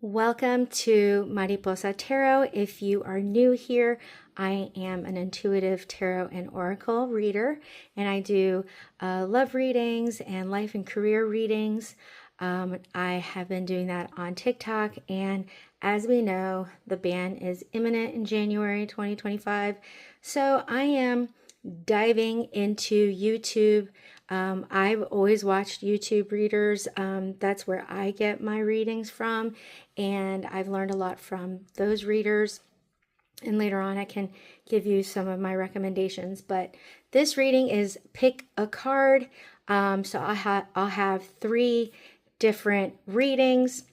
Welcome to Mariposa Tarot. If you are new here, I am an intuitive tarot and oracle reader, and I do love readings and life and career readings. I have been doing that on TikTok, and as we know, the ban is imminent in January 2025. So I am diving into YouTube. I've always watched YouTube readers. That's where I get my readings from, and I've learned a lot from those readers. And later on, I can give you some of my recommendations. But this reading is pick a card. So I'll have three different readings,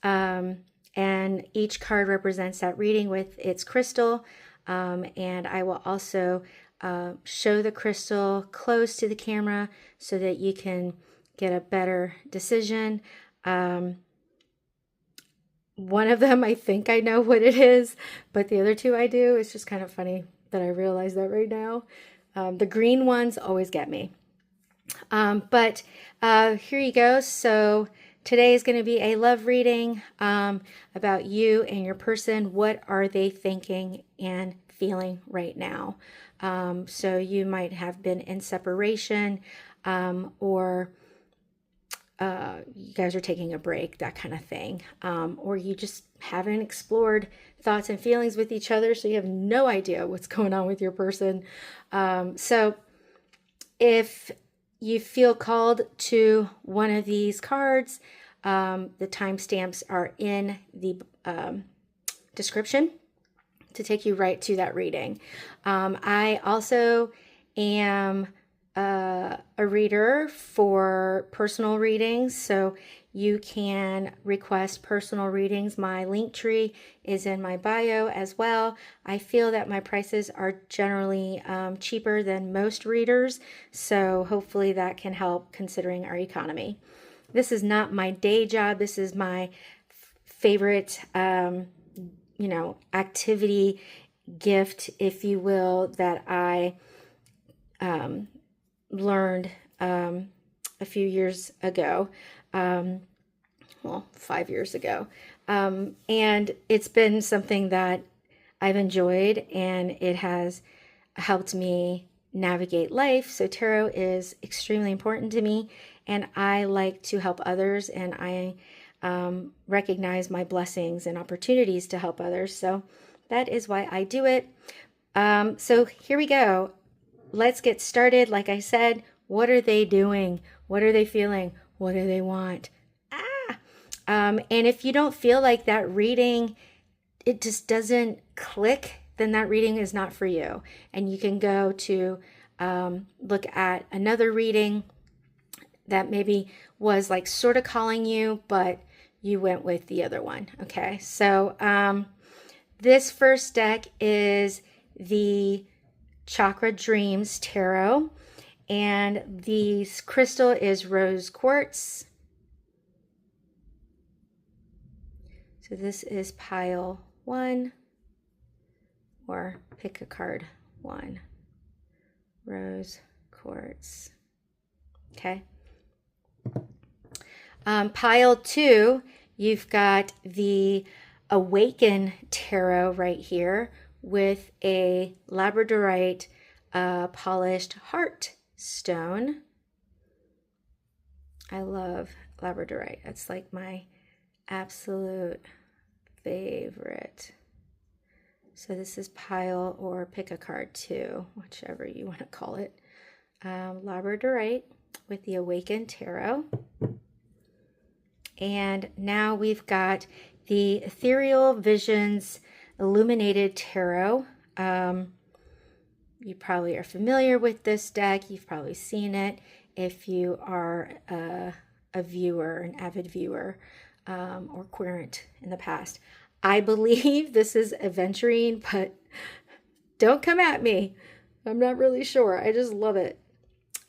and each card represents that reading with its crystal. And I will also show the crystal close to the camera so that you can get a better decision. One of them, I think I know what it is, but the other two I do. It's just kind of funny that I realize that right now. The green ones always get me. But here you go. So today is going to be a love reading about you and your person. What are they thinking and feeling right now? So you might have been in separation, or you guys are taking a break, that kind of thing. Or you just haven't explored thoughts and feelings with each other, so you have no idea what's going on with your person. So if you feel called to one of these cards, the timestamps are in the description to take you right to that reading. I also am a reader for personal readings, so you can request personal readings. My link tree is in my bio as well. I feel that my prices are generally cheaper than most readers, so hopefully that can help considering our economy. This is not my day job. This is my favorite activity gift, if you will, that I learned a few years ago, 5 years ago. And it's been something that I've enjoyed, and it has helped me navigate life. So tarot is extremely important to me, and I like to help others, and I recognize my blessings and opportunities to help others. So that is why I do it. So here we go. Let's get started. Like I said, what are they doing? What are they feeling? What do they want? And if you don't feel like that reading, it just doesn't click, then that reading is not for you. And you can go to look at another reading that maybe was like sort of calling you, but you went with the other one. Okay, so this first deck is the Chakra Dreams Tarot, and the crystal is rose quartz. So this is pile 1, or pick a card 1, rose quartz. Okay. Pile 2, you've got the Awaken Tarot right here with a Labradorite polished heart stone. I love Labradorite. It's like my absolute favorite. So this is pile, or pick a card 2, whichever you want to call it. Labradorite with the Awaken Tarot. And now we've got the Ethereal Visions Illuminated Tarot. You probably are familiar with this deck. You've probably seen it if you are a viewer, an avid viewer, or querent in the past. I believe this is Aventurine, but don't come at me. I'm not really sure. I just love it.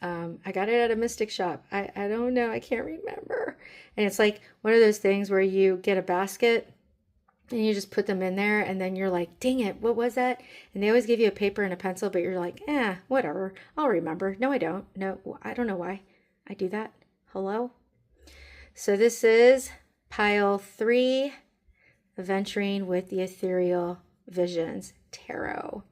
I got it at a mystic shop. I don't know. I can't remember. And it's like one of those things where you get a basket and you just put them in there, and then you're like, dang it, what was that? And they always give you a paper and a pencil, but you're like, whatever. I'll remember. No, I don't. No, I don't know why I do that. Hello? So this is pile 3, Aventurine with the Ethereal Visions Tarot.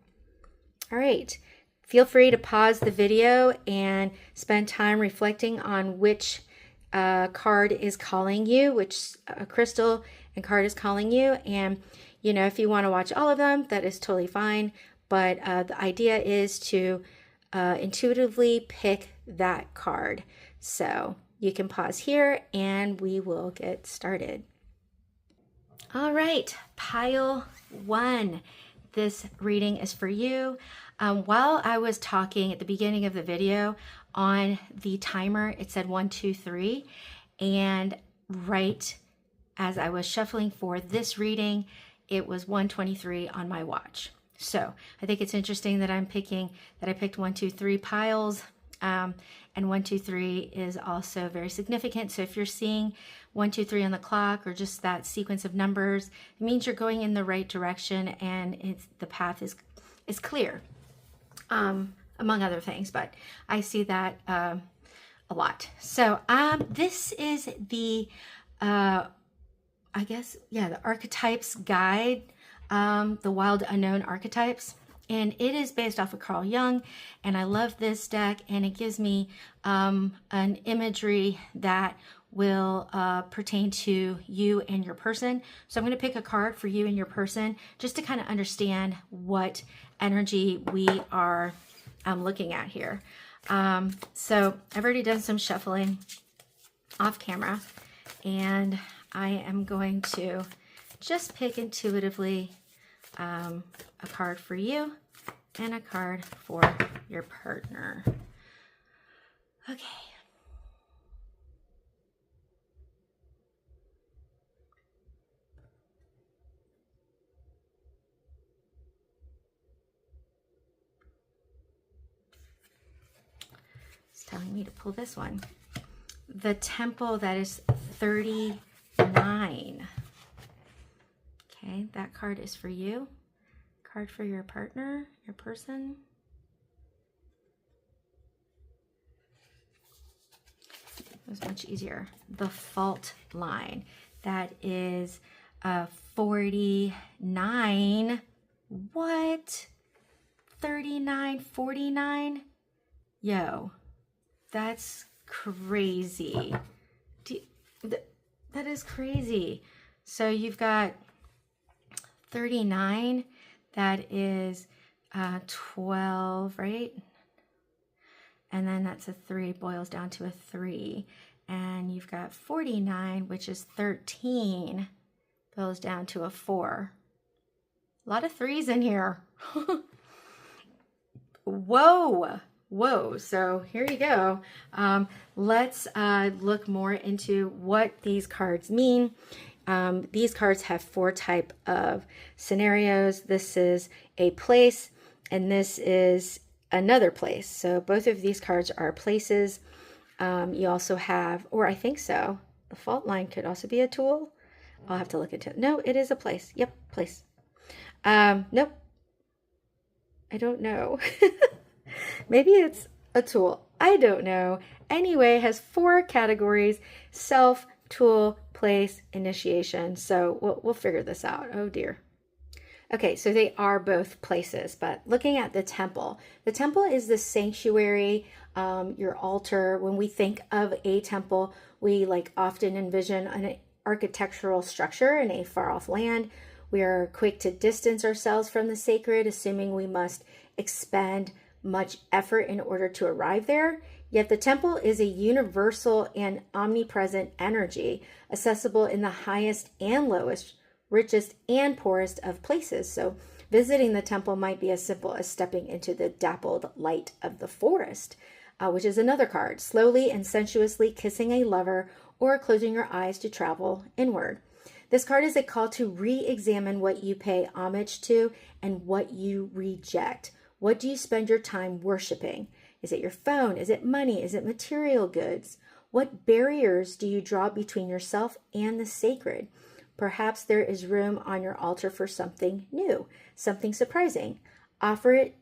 All right. Feel free to pause the video and spend time reflecting on which card is calling you, which crystal and card is calling you. And, you know, if you want to watch all of them, that is totally fine. But the idea is to intuitively pick that card. So you can pause here and we will get started. All right, pile 1. This reading is for you. While I was talking at the beginning of the video on the timer, it said 1, 2, 3. And right as I was shuffling for this reading, it was 1:23 on my watch. So I think it's interesting that I picked 1, 2, 3 piles. And 1, 2, 3 is also very significant. So if you're seeing 1, 2, 3 on the clock, or just that sequence of numbers, it means you're going in the right direction and the path is clear, among other things. But I see that a lot. So this is the the Archetypes Guide, the Wild Unknown Archetypes. And it is based off of Carl Jung, and I love this deck, and it gives me an imagery that will pertain to you and your person. So I'm going to pick a card for you and your person just to kind of understand what energy we are looking at here. So I've already done some shuffling off camera, and I am going to just pick intuitively a card for you and a card for your partner. Okay. It's telling me to pull this one. The Temple, that is 39. Okay, that card is for you. Card for your partner, your person. It was much easier. The Fault Line. That is 49. What? 39, 49? Yo, that's crazy. That is crazy. So you've got 39, that is 12, right? And then that's a 3, boils down to a 3. And you've got 49, which is 13, boils down to a 4. A lot of 3s in here. Whoa. So here you go. Let's look more into what these cards mean. These cards have 4 type of scenarios. This is a place, and this is another place. So both of these cards are places. You also have, or I think so, the fault line could also be a tool. I'll have to look into it. No, it is a place. Yep, place. Nope. I don't know. Maybe it's a tool. I don't know. Anyway, it has 4 categories: self, tool, place, initiation. So we'll figure this out. Oh dear. Okay, so they are both places, but looking at the temple is the sanctuary, your altar. When we think of a temple, we often envision an architectural structure in a far off land. We are quick to distance ourselves from the sacred, assuming we must expend much effort in order to arrive there. Yet the temple is a universal and omnipresent energy, accessible in the highest and lowest, richest and poorest of places. So visiting the temple might be as simple as stepping into the dappled light of the forest, which is another card, slowly and sensuously kissing a lover or closing your eyes to travel inward. This card is a call to re-examine what you pay homage to and what you reject. What do you spend your time worshiping? Is it your phone? Is it money? Is it material goods? What barriers do you draw between yourself and the sacred? Perhaps there is room on your altar for something new, something surprising. Offer it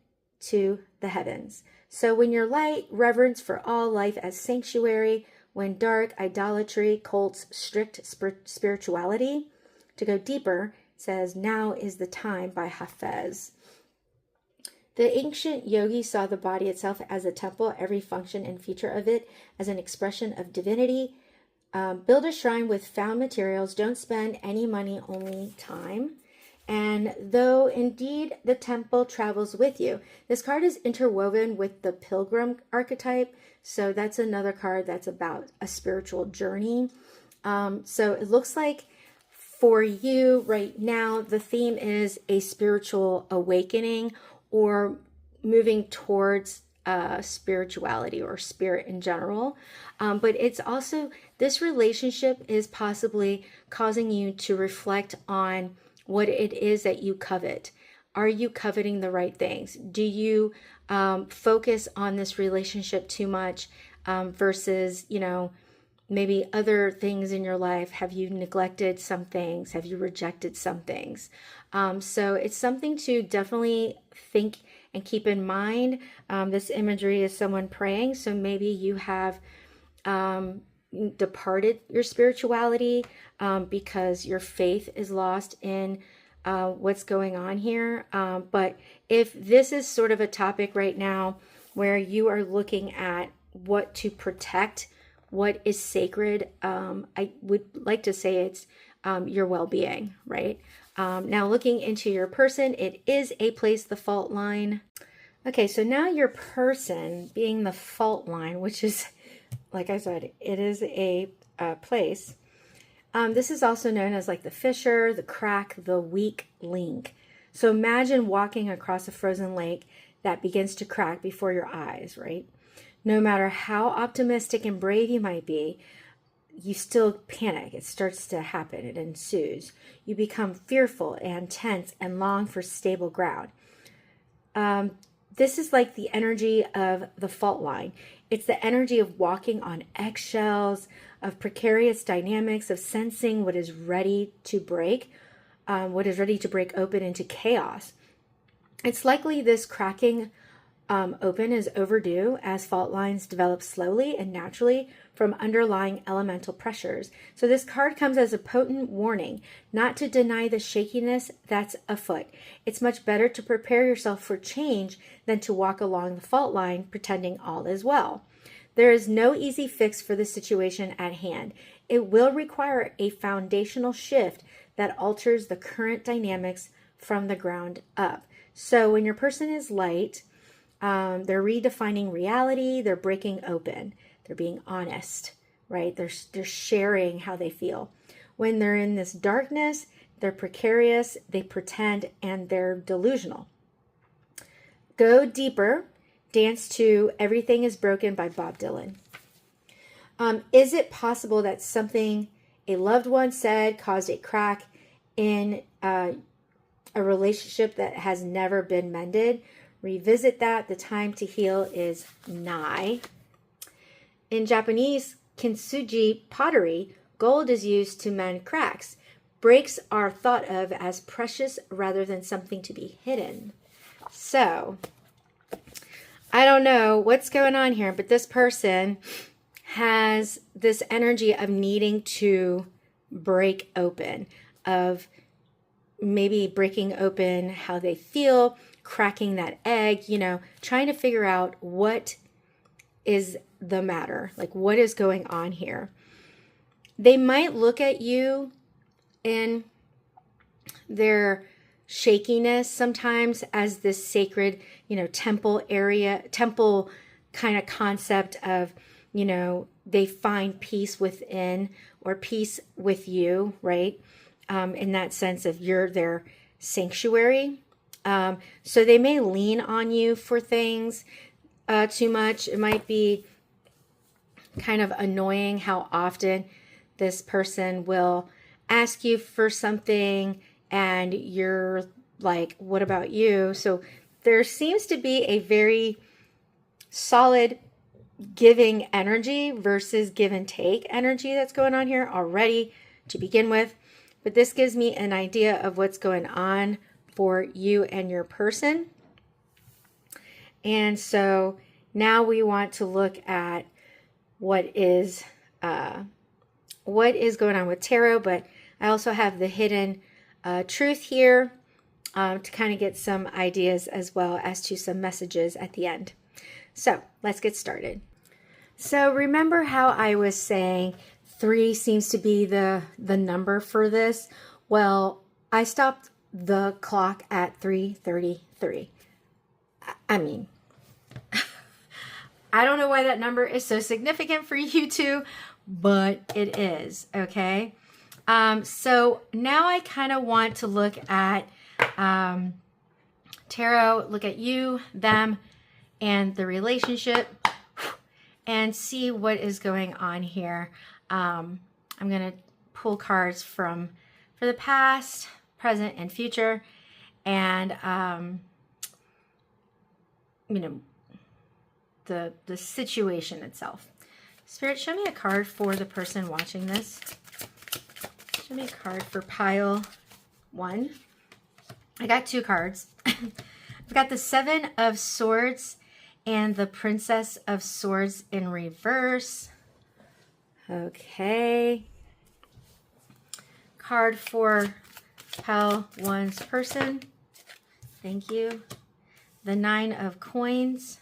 to the heavens. So when you're light, reverence for all life as sanctuary. When dark, idolatry, cults, strict spirituality. To go deeper, it says, Now is the Time by Hafez. The ancient yogi saw the body itself as a temple, every function and feature of it as an expression of divinity. Build a shrine with found materials. Don't spend any money, only time. And though indeed the temple travels with you. This card is interwoven with the pilgrim archetype. So that's another card that's about a spiritual journey. So it looks like for you right now, the theme is a spiritual awakening or moving towards spirituality or spirit in general. But it's also, this relationship is possibly causing you to reflect on what it is that you covet. Are you coveting the right things? Do you focus on this relationship too much versus, maybe other things in your life? Have you neglected some things? Have you rejected some things? So it's something to definitely think and keep in mind. This imagery is someone praying. So maybe you have departed your spirituality because your faith is lost in what's going on here. But if this is sort of a topic right now where you are looking at what to protect, what is sacred, I would like to say it's your well-being, right? Now looking into your person, it is a place, the fault line. Okay, so now your person being the fault line, which is, like I said, it is a place. This is also known as like the fissure, the crack, the weak link. So imagine walking across a frozen lake that begins to crack before your eyes, right? No matter how optimistic and brave you might be, you still panic. It starts to happen. It ensues. You become fearful and tense and long for stable ground. This is like the energy of the fault line. It's the energy of walking on eggshells, of precarious dynamics, of sensing what is ready to break open into chaos. It's likely this cracking open is overdue as fault lines develop slowly and naturally from underlying elemental pressures. So this card comes as a potent warning not to deny the shakiness that's afoot. It's much better to prepare yourself for change than to walk along the fault line pretending all is well. There is no easy fix for the situation at hand. It will require a foundational shift that alters the current dynamics from the ground up. So when your person is light, they're redefining reality, they're breaking open, they're being honest, right? They're sharing how they feel. When they're in this darkness, they're precarious, they pretend, and they're delusional. Go deeper. Dance to Everything is Broken by Bob Dylan. Is it possible that something a loved one said caused a crack in a relationship that has never been mended? Revisit that. The time to heal is nigh. In Japanese kintsugi pottery, gold is used to mend cracks. Breaks are thought of as precious rather than something to be hidden. So, I don't know what's going on here, but this person has this energy of needing to break open, of maybe breaking open how they feel, cracking that egg, trying to figure out what is the matter, like what is going on here. They might look at you in their shakiness sometimes as this sacred, temple kind of concept of, they find peace within or peace with you, right? In that sense of you're their sanctuary. So they may lean on you for things too much. It might be kind of annoying how often this person will ask you for something and you're like, what about you? So there seems to be a very solid giving energy versus give and take energy that's going on here already to begin with. But this gives me an idea of what's going on for you and your person. And so now we want to look at what is going on with tarot, but I also have the hidden truth here to kind of get some ideas as well as to some messages at the end. So let's get started. So remember how I was saying 3 seems to be the number for this? Well, I stopped the clock at 3:33. I mean, I don't know why that number is so significant for you two, but it is, okay? So now I kind of want to look at tarot, look at you, them, and the relationship, and see what is going on here. I'm going to pull cards for the past, present, and future, and you know, the situation itself. Spirit, show me a card for the person watching this. Show me a card for pile 1. I got 2 cards. I've got the 7 of Swords and the Princess of Swords in reverse. Okay. Card for pile 1's person. Thank you. The 9 of Coins.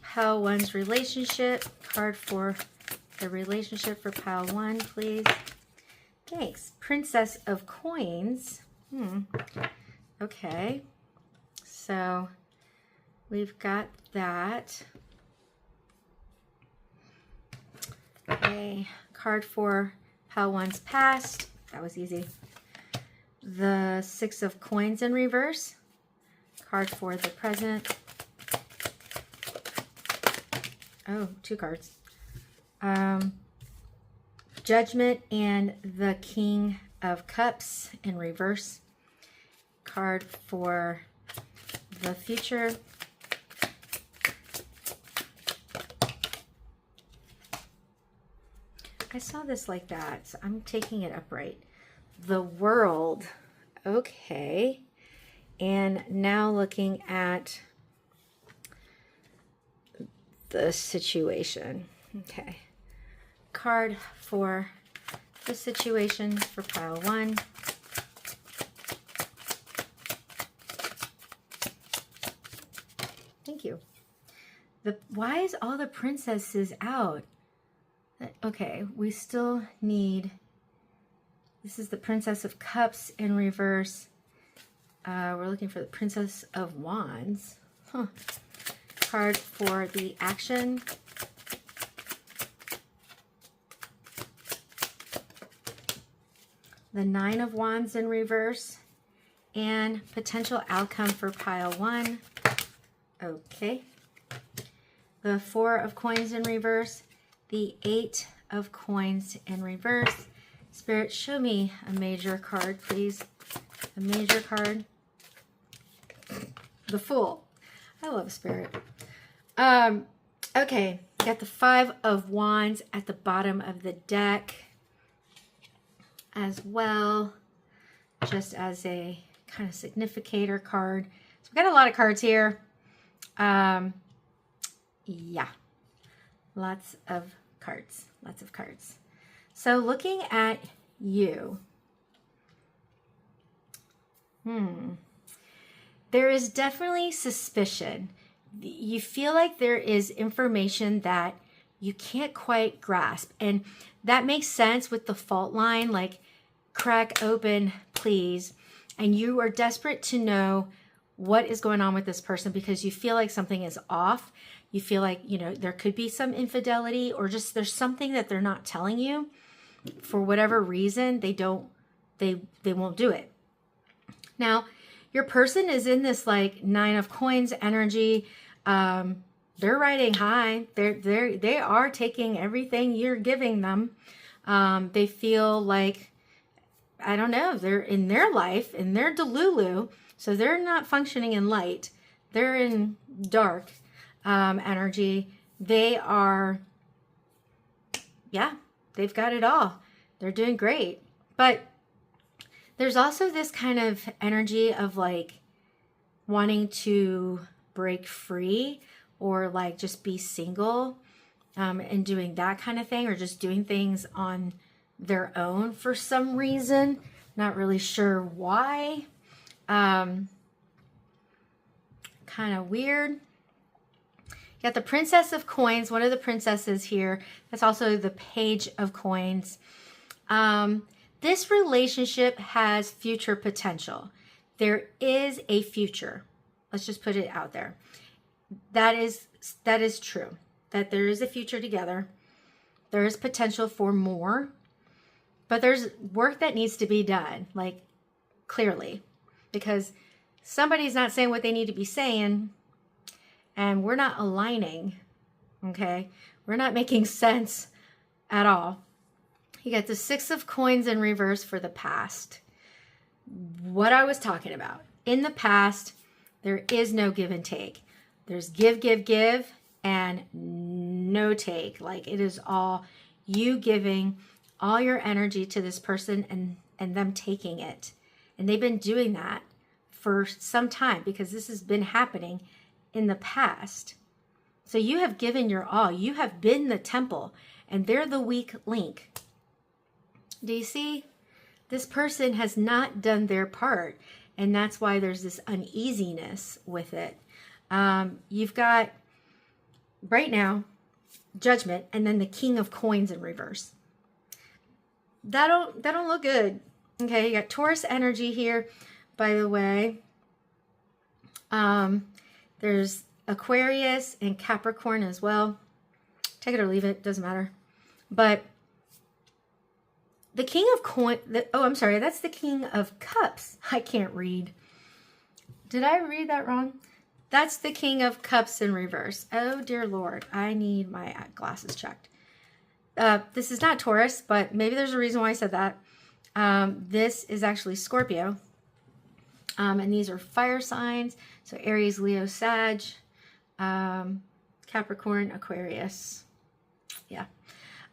Pile 1's relationship. Card for the relationship for pile 1, please. Thanks. Princess of Coins. Okay. So we've got that. Okay. Card for pile 1's past. That was easy. The 6 of Coins in reverse. Card for the present. Oh, 2 cards. Judgment and the King of Cups in reverse. Card for the future. I saw this like that, so I'm taking it upright. The World. Okay. And now looking at the situation. Okay. Card for the situation for pile 1. Thank you. Why is all the princesses out? Okay, we still need, this is the Princess of Cups in reverse. We're looking for the Princess of Wands. Huh. Card for the action. The 9 of Wands in reverse. And potential outcome for pile 1. Okay. The 4 of Coins in reverse. The 8 of Coins in reverse. Spirit, show me a major card, please. A major card. The Fool. I love Spirit. Okay, got the 5 of Wands at the bottom of the deck as well, just as a kind of significator card. So we've got a lot of cards here. Yeah, lots of cards, lots of cards. So looking at you, there is definitely suspicion. You feel like there is information that you can't quite grasp. And that makes sense with the fault line, like crack open, please. And you are desperate to know what is going on with this person because you feel like something is off. You feel like, you know, there could be some infidelity or just there's something that they're not telling you. For whatever reason, they won't do it. Now, your person is in this like 9 of Coins energy. They're riding high. They are taking everything you're giving them. They feel like, I don't know, they're in their life, in their delulu. So they're not functioning in light. They're in dark energy. They are, yeah, they've got it all. They're doing great. But there's also this kind of energy of like wanting to break free or like just be single and doing that kind of thing, or just doing things on their own for some reason. Not really sure why. Kind of weird. You got the Princess of Coins, one of the princesses here. That's also the Page of Coins. This relationship has future potential. There is a future. Let's just put it out there. That is true. That there is a future together. There is potential for more. But there's work that needs to be done, like clearly. Because somebody's not saying what they need to be saying. And we're not aligning. Okay? We're not making sense at all. You got the Six of Coins in reverse for the past. What I was talking about. In the past, there is no give and take. There's give, give, give, and no take. Like it is all you giving all your energy to this person and them taking it. And they've been doing that for some time because this has been happening in the past. So you have given your all. You have been the temple and they're the weak link. Do you see? This person has not done their part. And that's why there's this uneasiness with it. You've got, right now, Judgment, and then the King of Coins in reverse. That don't look good. Okay, you got Taurus energy here, by the way. There's Aquarius and Capricorn as well. Take it or leave it, doesn't matter. But the King of Coins, that's the King of Cups. I can't read. Did I read that wrong? That's the King of Cups in reverse. Oh, dear Lord. I need my glasses checked. This is not Taurus, but maybe there's a reason why I said that. This is actually Scorpio. And these are fire signs. So Aries, Leo, Sag, Capricorn, Aquarius. Yeah.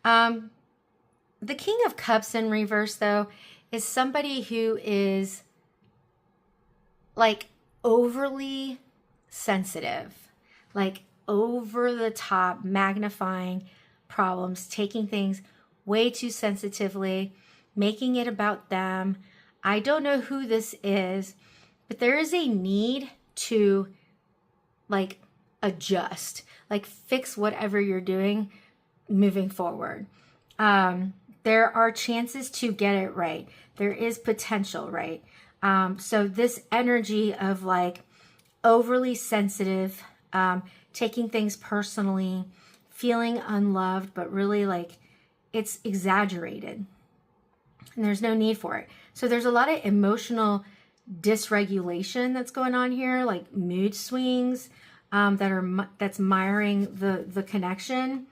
The King of Cups in reverse, though, is somebody who is like overly sensitive, like over the top, magnifying problems, taking things way too sensitively, making it about them. I don't know who this is, but there is a need to like adjust, like fix whatever you're doing moving forward. There are chances to get it right. There is potential, right? So this energy of like overly sensitive, taking things personally, feeling unloved, but really like it's exaggerated and there's no need for it. So there's a lot of emotional dysregulation that's going on here, like mood swings that's miring the connection.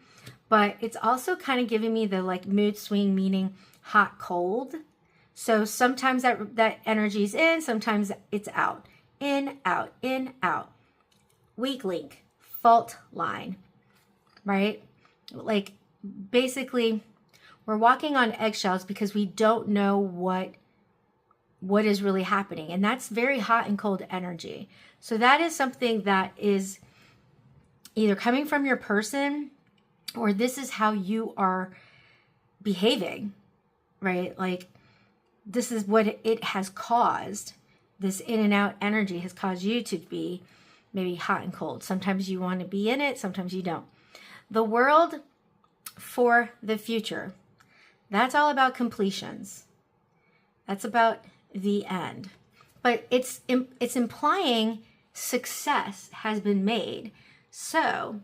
But it's also kind of giving me the like mood swing, meaning hot, cold. So sometimes that energy's in, sometimes it's out. In, out, in, out. Weak link, fault line, right? Like basically we're walking on eggshells because we don't know what is really happening. And that's very hot and cold energy. So that is something that is either coming from your person or this is how you are behaving, right? Like this is what it has caused. This in and out energy has caused you to be maybe hot and cold. Sometimes you want to be in it, sometimes you don't. The world for the future. That's all about completions. That's about the end. But it's implying success has been made. So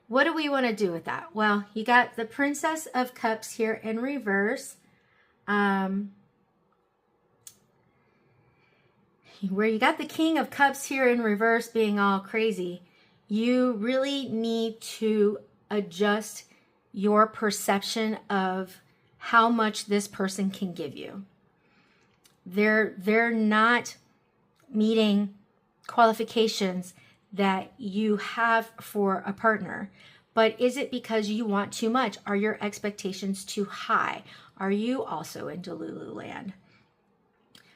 what do we want to do with that? Well, you got the Princess of Cups here in reverse. Where you got the King of Cups here in reverse being all crazy, you really need to adjust your perception of how much this person can give you. They're not meeting qualifications that you have for a partner. But is it because you want too much? Are your expectations too high? Are you also in Delulu land?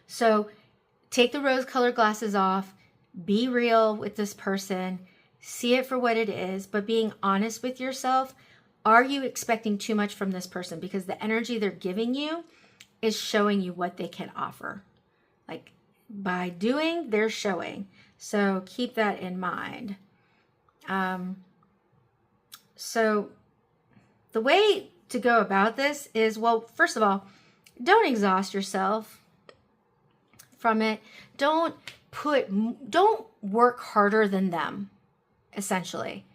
So take the rose-colored glasses off, be real with this person, see it for what it is, but being honest with yourself Are you expecting too much from this person? Because the energy they're giving you is showing you what they can offer. Like by doing, they're showing. So keep that in mind. So the way to go about this is, well, first of all, don't exhaust yourself from it. Don't work harder than them, essentially,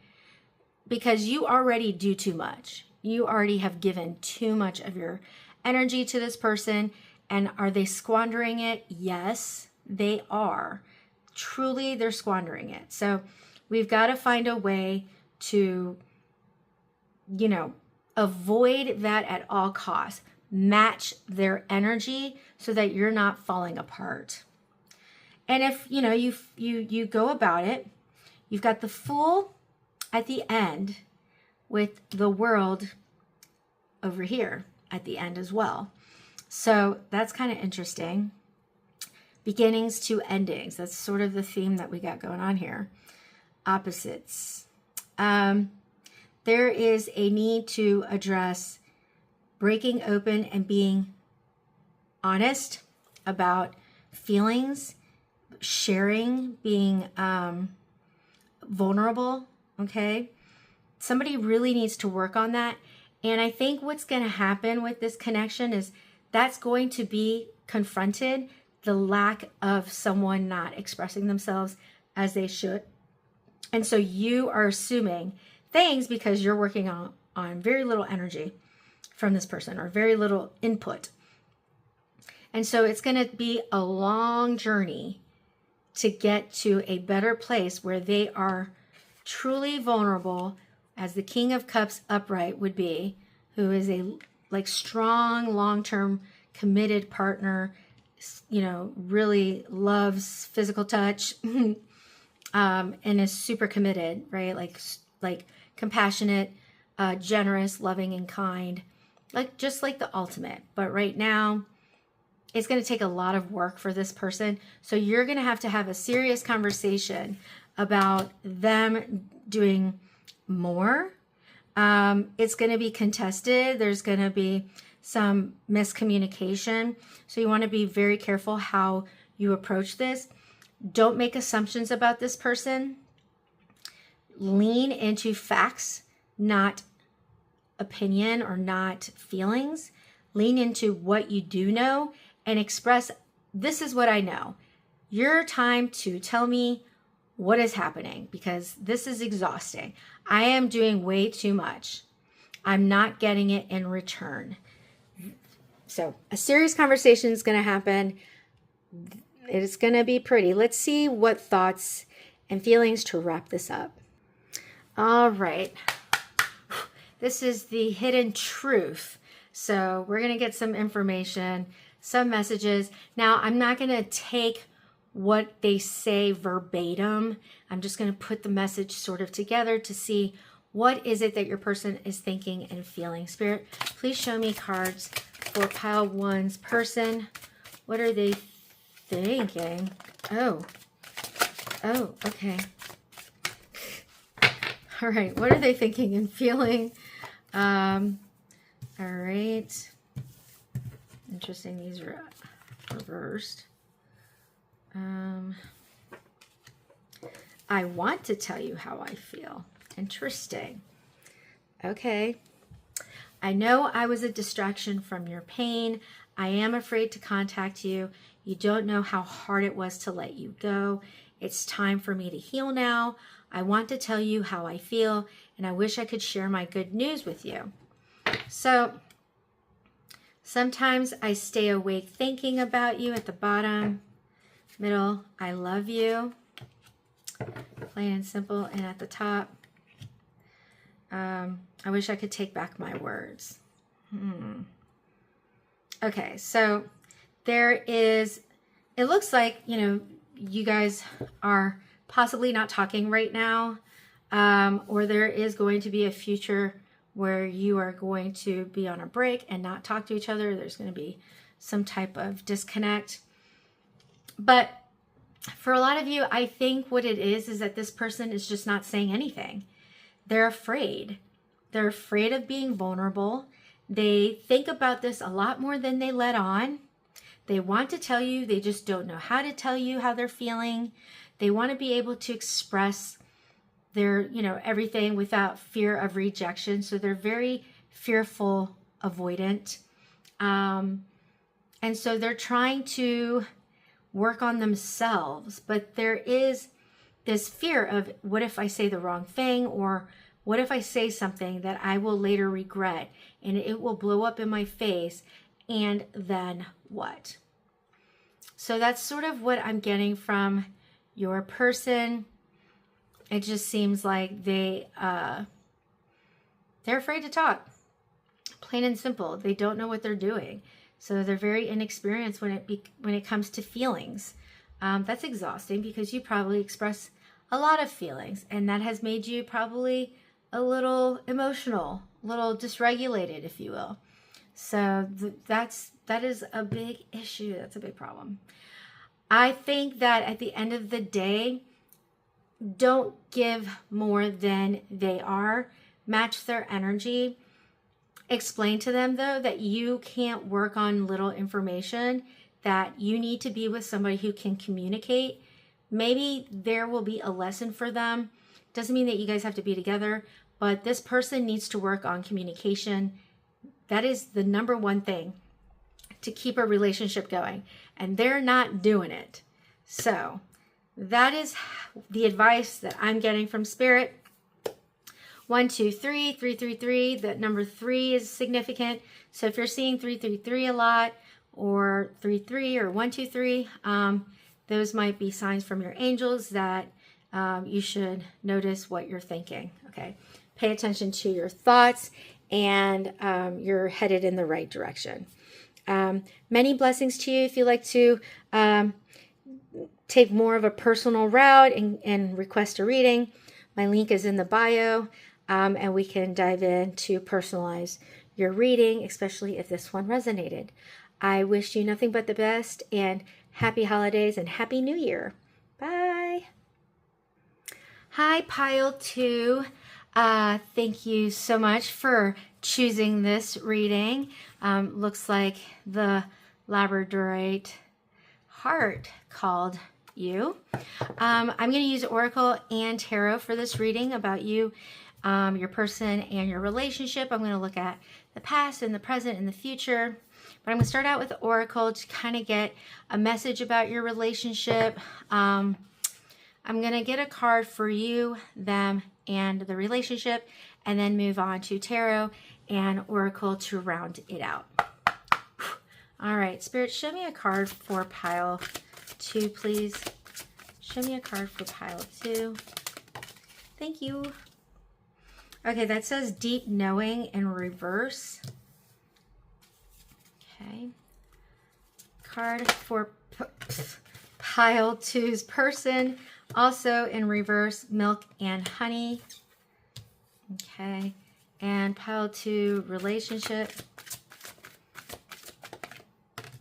because you already do too much. You already have given too much of your energy to this person. And are they squandering it? Yes, they are. Truly, they're squandering it. So we've got to find a way to, avoid that at all costs. Match their energy so that you're not falling apart. And if, you go about it, you've got the Fool at the end with the World over here at the end as well. So that's kind of interesting. Beginnings to endings. That's sort of the theme that we got going on here. Opposites. There is a need to address breaking open and being honest about feelings, sharing, being vulnerable, okay? Somebody really needs to work on that. And I think what's going to happen with this connection is that's going to be confronted, the lack of someone not expressing themselves as they should. And so you are assuming things because you're working on very little energy from this person or very little input. And so it's going to be a long journey to get to a better place where they are truly vulnerable, as the King of Cups upright would be, who is a strong, long-term committed partner, really loves physical touch, and is super committed, right? Like compassionate, generous, loving, and kind, just like the ultimate. But right now, it's going to take a lot of work for this person. So you're going to have a serious conversation about them doing more. It's going to be contested. There's going to be some miscommunication. So you want to be very careful how you approach this. Don't make assumptions about this person. Lean into facts, not opinion or not feelings. Lean into what you do know and express, this is what I know. Your time to tell me what is happening, because this is exhausting. I am doing way too much. I'm not getting it in return. So a serious conversation is going to happen. It's going to be pretty. Let's see what thoughts and feelings to wrap this up. All right. This is the hidden truth. So we're going to get some information, some messages. Now, I'm not going to take what they say verbatim. I'm just going to put the message sort of together to see what is it that your person is thinking and feeling. Spirit, please show me cards for pile one's person. What are they thinking? Oh, okay. All right, what are they thinking and feeling? All right. Interesting, these are reversed. I want to tell you how I feel. Interesting. Okay. I know I was a distraction from your pain. I am afraid to contact you. You don't know how hard it was to let you go. It's time for me to heal now. I want to tell you how I feel, and I wish I could share my good news with you. So sometimes I stay awake thinking about you at the bottom. Middle, I love you. Plain and simple. And at the top, I wish I could take back my words. Okay, so there is, it looks like, you guys are possibly not talking right now, or there is going to be a future where you are going to be on a break and not talk to each other. There's going to be some type of disconnect. But for a lot of you, I think what it is that this person is just not saying anything. They're afraid. They're afraid of being vulnerable. They think about this a lot more than they let on. They want to tell you, they just don't know how to tell you how they're feeling. They want to be able to express their, everything without fear of rejection. So they're very fearful, avoidant. And so they're trying to work on themselves, but there is this fear of, what if I say the wrong thing? Or what if I say something that I will later regret and it will blow up in my face? And then what? So that's sort of what I'm getting from your person. It just seems like they're afraid to talk. Plain and simple. They don't know what they're doing. So they're very inexperienced when it comes to feelings. That's exhausting because you probably express a lot of feelings, and that has made you probably a little emotional, a little dysregulated, if you will. So that is a big issue. That's a big problem. I think that at the end of the day, don't give more than they are. Match their energy. Explain to them, though, that you can't work on little information, that you need to be with somebody who can communicate. Maybe there will be a lesson for them. Doesn't mean that you guys have to be together, but this person needs to work on communication. That is the number one thing to keep a relationship going, and they're not doing it. So that is the advice that I'm getting from Spirit. 1, 2, 3, 3, 3, 3. That number 3 is significant. So if you're seeing 3, 3, 3 a lot, or 3, 3, or 1, 2, 3, those might be signs from your angels that you should notice what you're thinking. Okay, pay attention to your thoughts, and you're headed in the right direction. Many blessings to you. If you like to take more of a personal route and request a reading, my link is in the bio. And we can dive in to personalize your reading, especially if this one resonated. I wish you nothing but the best, and happy holidays and happy new year. Bye. Hi, Pile 2. Thank you so much for choosing this reading. Looks like the Labradorite heart called you. I'm going to use Oracle and Tarot for this reading about you, your person, and your relationship. I'm going to look at the past and the present and the future. But I'm going to start out with Oracle to kind of get a message about your relationship. I'm going to get a card for you, them, and the relationship, and then move on to Tarot and Oracle to round it out. All right, Spirit, show me a card for Pile 2, please. Show me a card for Pile 2. Thank you. Okay, that says Deep Knowing in reverse. Okay. Card for Pile 2's person, also in reverse, Milk and Honey. Okay. And Pile 2 relationship.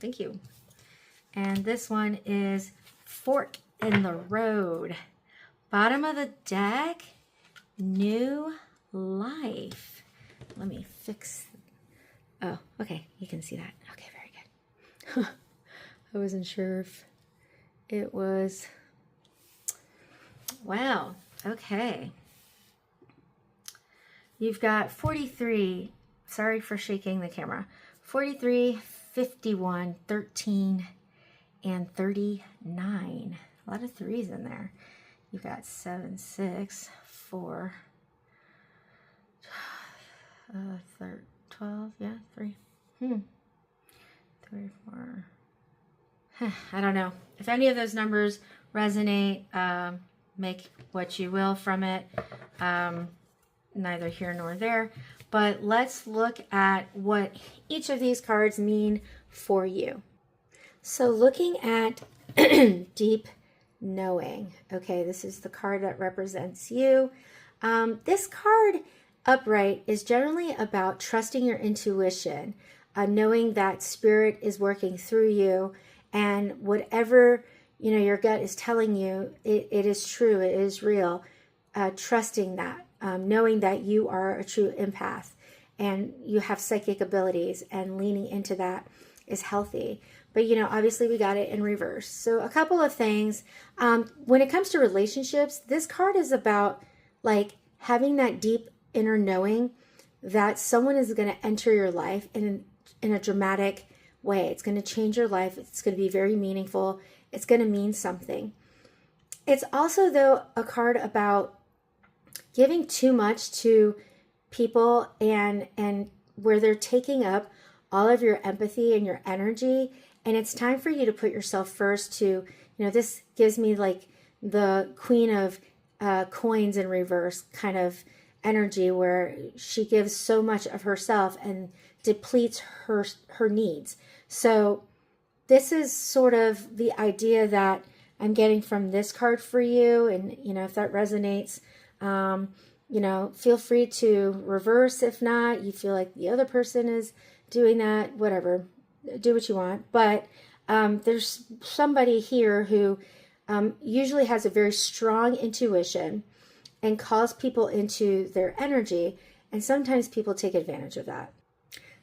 Thank you. And this one is Fork in the Road. Bottom of the deck, New Life. Let me fix. Oh, okay. You can see that. Okay, very good. I wasn't sure if it was. Wow. Okay. You've got 43. Sorry for shaking the camera. 43, 51, 13, and 39. A lot of threes in there. You've got 7, 6, 4, 12, yeah, 3. 3, 4. I don't know. If any of those numbers resonate, make what you will from it. Neither here nor there. But let's look at what each of these cards mean for you. So looking at Deep Knowing. Okay, this is the card that represents you. This card upright is generally about trusting your intuition, knowing that Spirit is working through you, and whatever your gut is telling you, it is true, it is real. Trusting that. knowing that you are a true empath and you have psychic abilities, and leaning into that is healthy. But, you know, obviously we got it in reverse. So a couple of things. When it comes to relationships, this card is about like having that deep inner knowing that someone is going to enter your life in a dramatic way. It's going to change your life. It's going to be very meaningful. It's going to mean something. It's also, though, a card about giving too much to people and where they're taking up all of your empathy and your energy. And it's time for you to put yourself first to, you know, this gives me like the Queen of Coins in reverse kind of energy, where she gives so much of herself and depletes her needs. So this is sort of the idea that I'm getting from this card for you. And, you know, if that resonates, you know, feel free to reverse. If not, you feel like the other person is doing that, whatever, do what you want. But there's somebody here who usually has a very strong intuition and calls people into their energy. And sometimes people take advantage of that.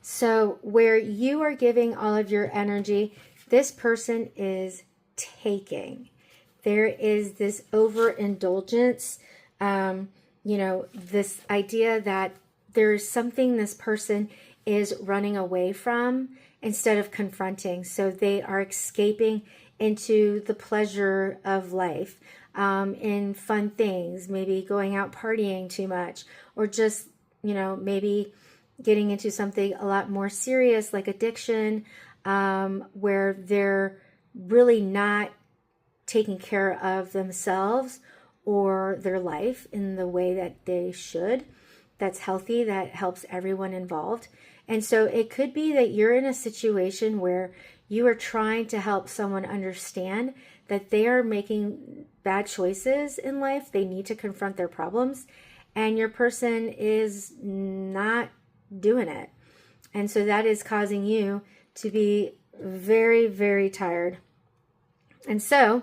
So where you are giving all of your energy, this person is taking. There is this overindulgence, you know, this idea that there's something this person is running away from instead of confronting. So they are escaping into the pleasure of life, in fun things, maybe going out partying too much, or just, you know, maybe getting into something a lot more serious like addiction, where they're really not taking care of themselves or their life in the way that they should. That's healthy, that helps everyone involved. And so it could be that you're in a situation where you are trying to help someone understand that they are making bad choices in life. They need to confront their problems, and your person is not doing it. And so that is causing you to be very, very tired. And so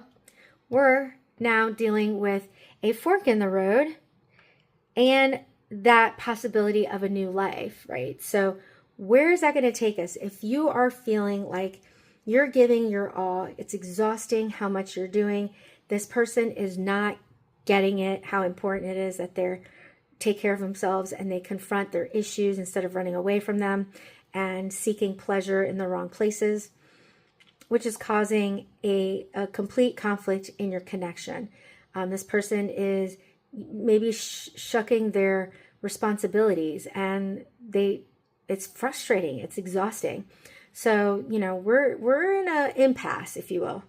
we're now dealing with a fork in the road and that possibility of a new life, right? So where is that going to take us? If you are feeling like you're giving your all, it's exhausting how much you're doing, this person is not getting it, how important it is that they're take care of themselves and they confront their issues instead of running away from them and seeking pleasure in the wrong places, which is causing a complete conflict in your connection. This person is maybe shucking their responsibilities, and it's frustrating, it's exhausting. So, you know, we're in an impasse, if you will.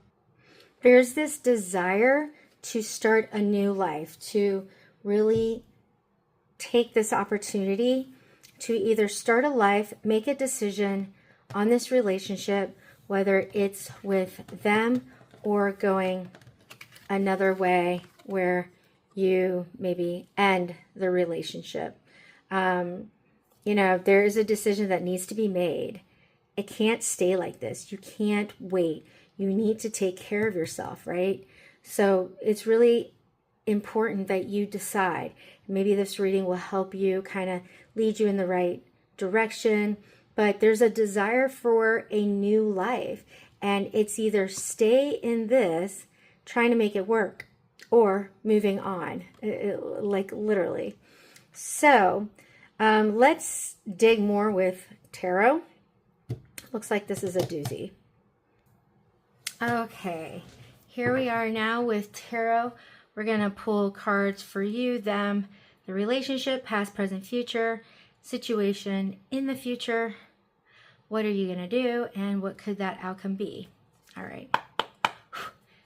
There's this desire to start a new life, to really take this opportunity to either start a life, make a decision on this relationship, whether it's with them or going another way where you maybe end the relationship. You know, there is a decision that needs to be made. It can't stay like this. You can't wait. You need to take care of yourself, right? So it's really important that you decide. Maybe this reading will help you kind of lead you in the right direction, but there's a desire for a new life, and it's either stay in this, trying to make it work, or moving on, like literally. So let's dig more with tarot. Looks like this is a doozy. Okay, here we are now with tarot. We're going to pull cards for you, them, the relationship, past, present, future, situation in the future. What are you going to do, and what could that outcome be? All right.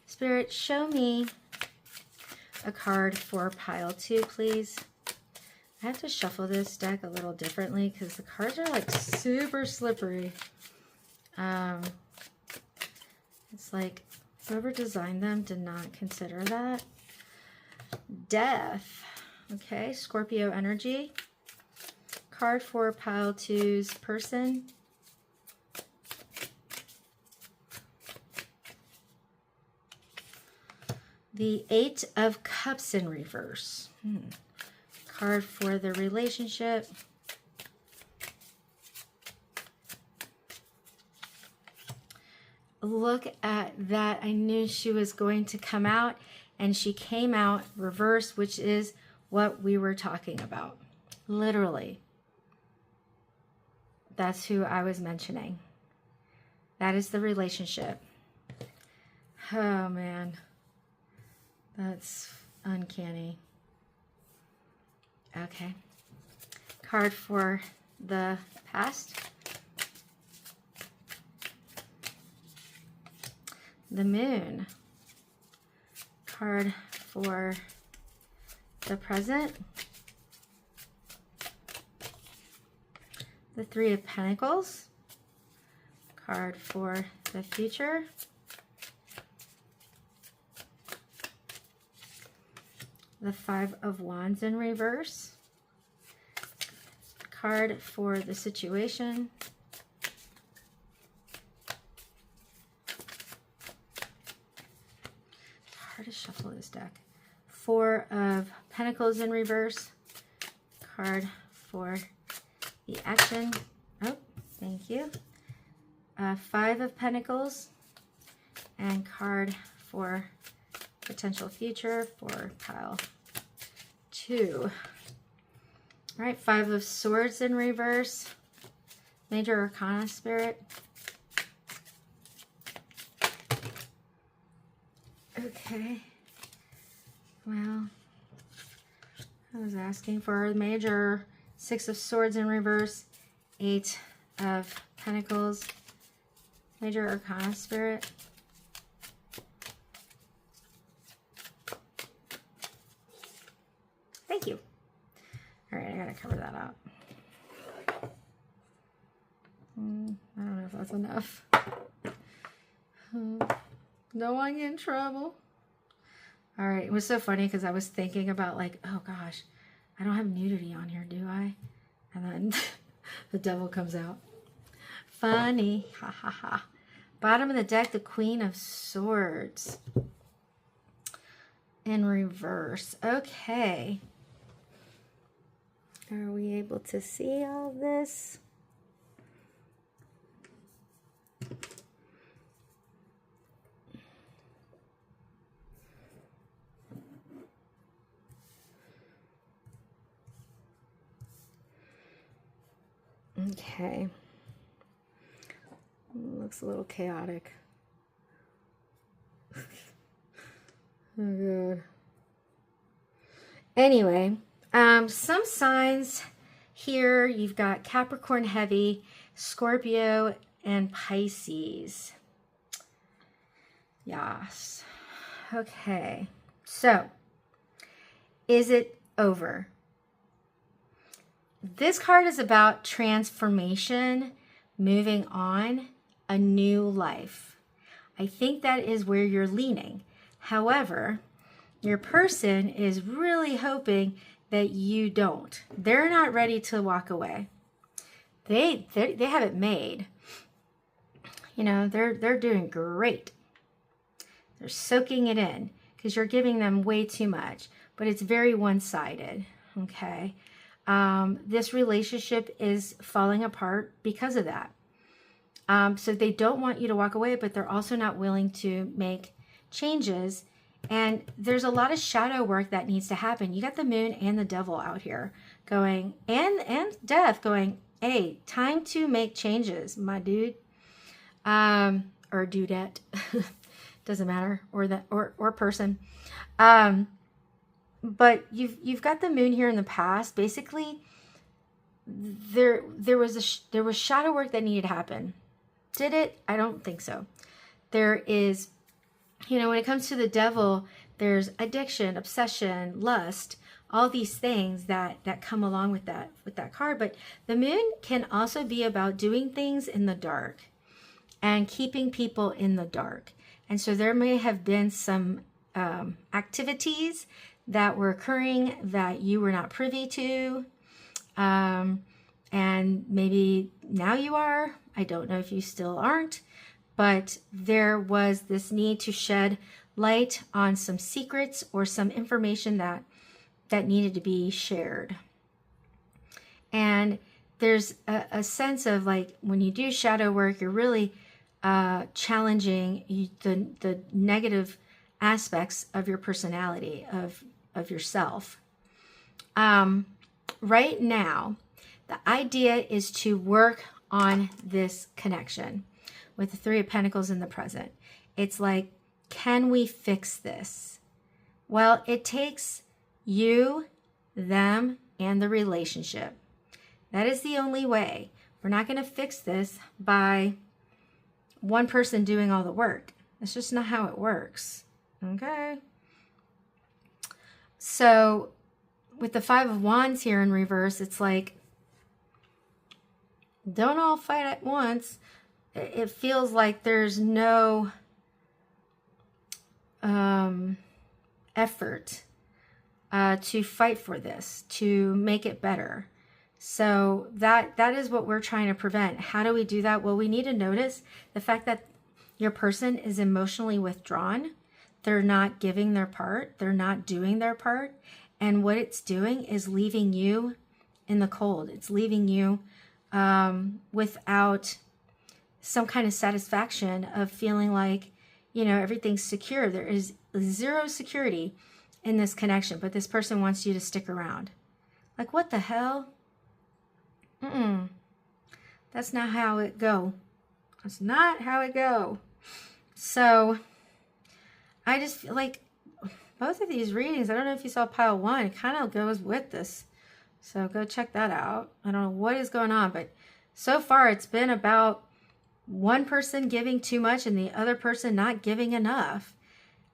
Spirit, show me a card for pile 2, please. I have to shuffle this deck a little differently because the cards are like super slippery. It's like whoever designed them did not consider that. Death. Okay, Scorpio energy. Card for pile 2's person. The 8 of Cups in reverse. Card for the relationship. Look at that. I knew she was going to come out, and she came out reverse, which is what we were talking about. Literally. That's who I was mentioning. That is the relationship. Oh, man. That's uncanny. Okay. Card for the past. The moon. Card for the present. The Three of Pentacles. Card for the future. The Five of Wands in reverse. Card for the situation. It's hard to shuffle this deck. Four of Pentacles in reverse. Card for the action. Oh, thank you. Five of Pentacles. And card for potential future for pile 2. All right, Five of Swords in reverse. Major Arcana Spirit. Okay. Well, I was asking for major. Six of Swords in reverse. Eight of Pentacles. Major Arcana Spirit. Thank you. All right, I gotta cover that up. I don't know if that's enough. Don't want to get in trouble. All right, it was so funny because I was thinking about like, oh gosh, I don't have nudity on here, do I? And then the devil comes out. Funny, ha ha ha. Bottom of the deck, the Queen of Swords in reverse. Okay. Are we able to see all this? Okay. Looks a little chaotic. Oh God. Anyway, some signs here. You've got Capricorn heavy, Scorpio, and Pisces. Yes. Okay. So, is it over? This card is about transformation, moving on, a new life. I think that is where you're leaning. However, your person is really hoping that you don't. They're not ready to walk away. They have it made. You know, they're doing great. They're soaking it in because you're giving them way too much, but it's very one-sided, okay? This relationship is falling apart because of that. So they don't want you to walk away, but they're also not willing to make changes. And there's a lot of shadow work that needs to happen. You got the moon and the devil out here going, and death going, hey, time to make changes, my dude. Or dudette. Doesn't matter. Or person. But you've got the moon here in the past. Basically, there was shadow work that needed to happen. Did it? I don't think so. There is, you know, when it comes to the devil, there's addiction, obsession, lust, all these things that come along with that card. But the moon can also be about doing things in the dark and keeping people in the dark. And so there may have been some activities that were occurring that you were not privy to. And maybe now you are. I don't know if you still aren't. But there was this need to shed light on some secrets or some information that that needed to be shared. And there's a sense of like, when you do shadow work, you're really challenging the negative aspects of your personality, of yourself. Right now, the idea is to work on this connection with the Three of Pentacles in the present. It's like, can we fix this? Well, it takes you, them, and the relationship. That is the only way. We're not going to fix this by one person doing all the work. That's just not how it works. Okay? So with the Five of Wands here in reverse, it's like, don't all fight at once. It feels like there's no effort to fight for this, to make it better. So that is what we're trying to prevent. How do we do that? Well, we need to notice the fact that your person is emotionally withdrawn. They're not giving their part. They're not doing their part. And what it's doing is leaving you in the cold. It's leaving you without some kind of satisfaction of feeling like, you know, everything's secure. There is zero security in this connection, but this person wants you to stick around. Like, what the hell? That's not how it go. That's not how it go. So I just feel like both of these readings, I don't know if you saw pile one, it kind of goes with this. So go check that out. I don't know what is going on, but so far it's been about one person giving too much and the other person not giving enough.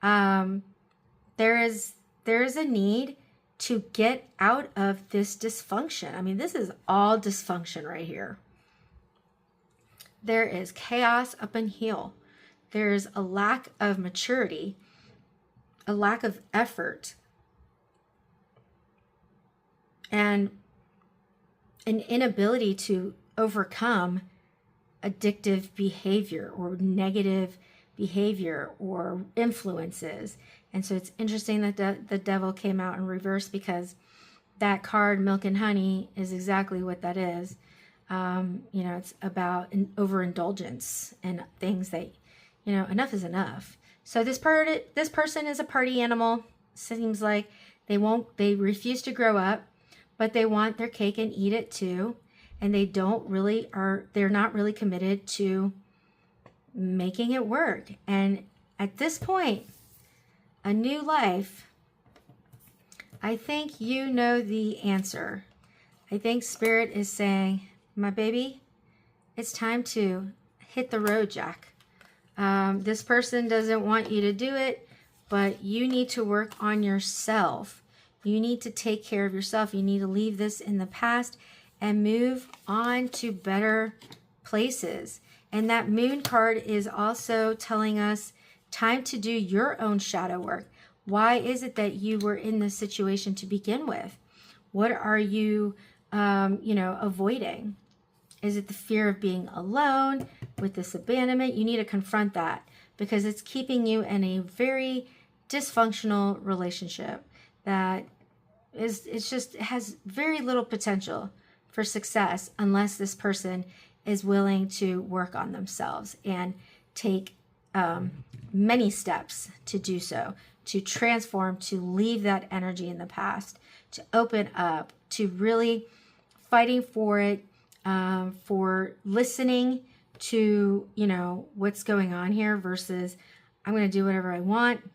There is a need to get out of this dysfunction. I mean, this is all dysfunction right here. There is chaos up in heel. There's a lack of maturity, a lack of effort, and an inability to overcome addictive behavior or negative behavior or influences. And so it's interesting that the devil came out in reverse, because that card, Milk and Honey, is exactly what that is. You know, it's about an overindulgence and things that, you know, enough is enough. So this person is a party animal. Seems like they refuse to grow up, but they want their cake and eat it too. And they're not really committed to making it work. And at this point, a new life, I think you know the answer. I think Spirit is saying, my baby, it's time to hit the road, Jack. This person doesn't want you to do it, but you need to work on yourself. You need to take care of yourself. You need to leave this in the past and move on to better places. And that Moon card is also telling us time to do your own shadow work. Why is it that you were in this situation to begin with? What are you, avoiding? Is it the fear of being alone with this abandonment? You need to confront that, because it's keeping you in a very dysfunctional relationship that has very little potential for success unless this person is willing to work on themselves and take many steps to do so, to transform, to leave that energy in the past, to open up, to really fighting for it, for listening to, what's going on here versus I'm going to do whatever I want.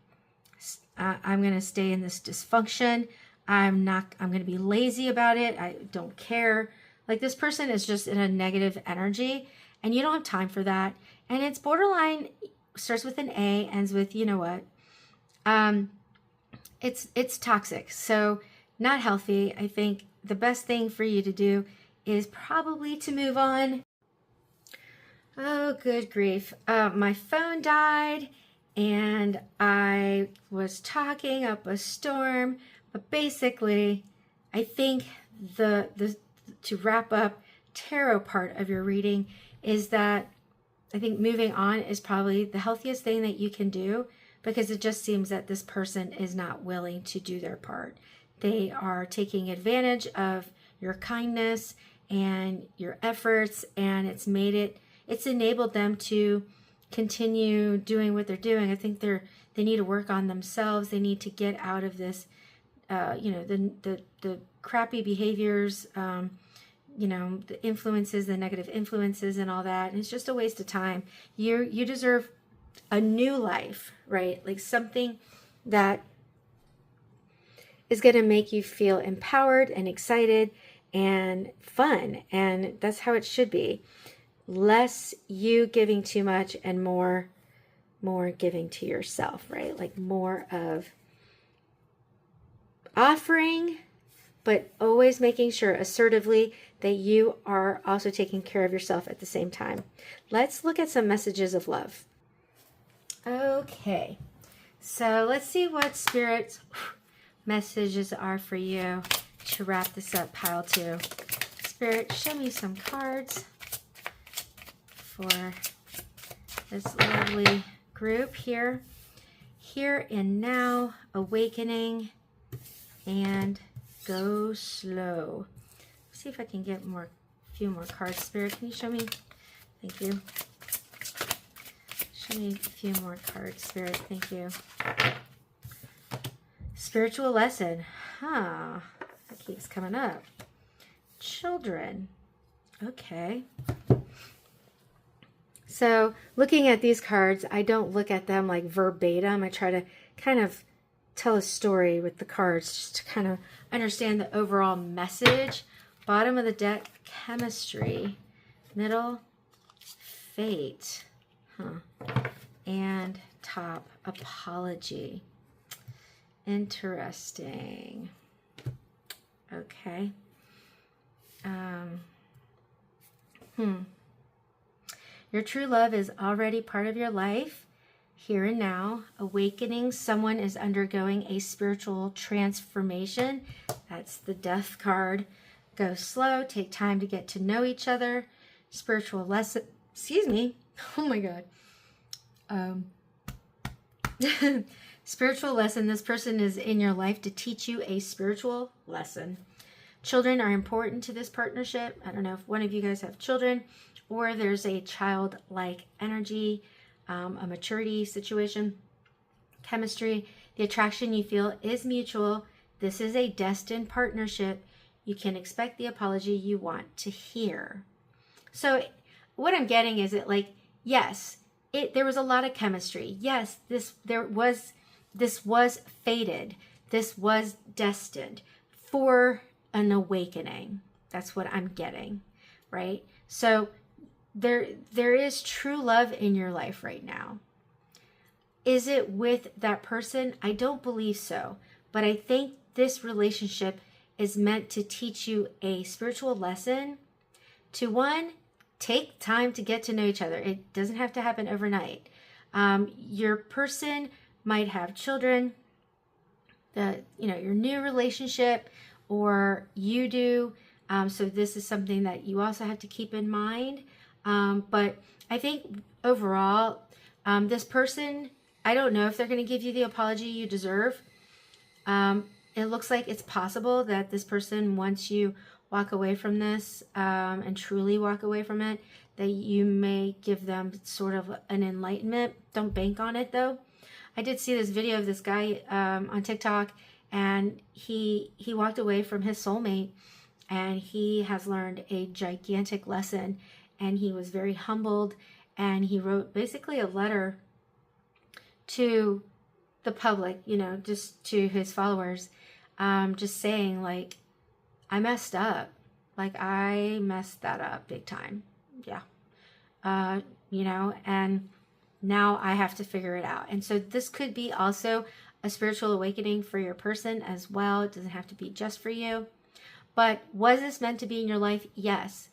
I'm going to stay in this dysfunction. I'm going to be lazy about it. I don't care. Like, this person is just in a negative energy and you don't have time for that. And it's borderline, starts with an A, ends with, you know what? It's toxic. So not healthy. I think the best thing for you to do is probably to move on. Oh, good grief. My phone died and I was talking up a storm, but basically I think to wrap up tarot part of your reading is that I think moving on is probably the healthiest thing that you can do, because it just seems that this person is not willing to do their part. They are taking advantage of your kindness and your efforts, and it's enabled them to continue doing what they're doing. I think they need to work on themselves. They need to get out of this, the crappy behaviors, the influences, the negative influences and all that. And it's just a waste of time. You deserve a new life, right? Like something that is going to make you feel empowered and excited and fun. And that's how it should be. Less you giving too much and more giving to yourself, right? Like more of offering, but always making sure assertively that you are also taking care of yourself at the same time. Let's look at some messages of love. Okay, so let's see what Spirit's messages are for you to wrap this up, pile 2. Spirit, show me some cards for this lovely group here. Here and now, awakening, and go slow. Let's see if I can get a few more cards. Spirit, can you show me? Thank you. Show me a few more cards, Spirit. Thank you. Spiritual lesson. That keeps coming up. Children. Okay. So looking at these cards, I don't look at them like verbatim. I try to kind of tell a story with the cards just to kind of understand the overall message. Bottom of the deck, chemistry. Middle, fate. And top, apology. Interesting. Okay. Your true love is already part of your life, here and now. Awakening, someone is undergoing a spiritual transformation. That's the Death card. Go slow, take time to get to know each other. Spiritual lesson, excuse me. Oh my God. Spiritual lesson. This person is in your life to teach you a spiritual lesson. Children are important to this partnership. I don't know if one of you guys have children, or there's a childlike energy, a maturity situation. Chemistry. The attraction you feel is mutual. This is a destined partnership. You can expect the apology you want to hear. So what I'm getting is it like, yes, there was a lot of chemistry. Yes, this was fated. This was destined for an awakening. That's what I'm getting, right? So there is true love in your life right now. Is it with that person? I don't believe so. But I think this relationship is meant to teach you a spiritual lesson. To one, take time to get to know each other. It doesn't have to happen overnight. Your person might have children, your new relationship, or you do. So this is something that you also have to keep in mind. But I think overall, this person, I don't know if they're going to give you the apology you deserve. It looks like it's possible that this person, once you walk away from this and truly walk away from it, that you may give them sort of an enlightenment. Don't bank on it though. I did see this video of this guy on TikTok, and he walked away from his soulmate, and he has learned a gigantic lesson, and he was very humbled, and he wrote basically a letter to the public, just to his followers, just saying like, I messed up. Like I messed that up big time. Yeah. And now I have to figure it out. And so this could be also a spiritual awakening for your person as well. It doesn't have to be just for you. But was this meant to be in your life? Yes.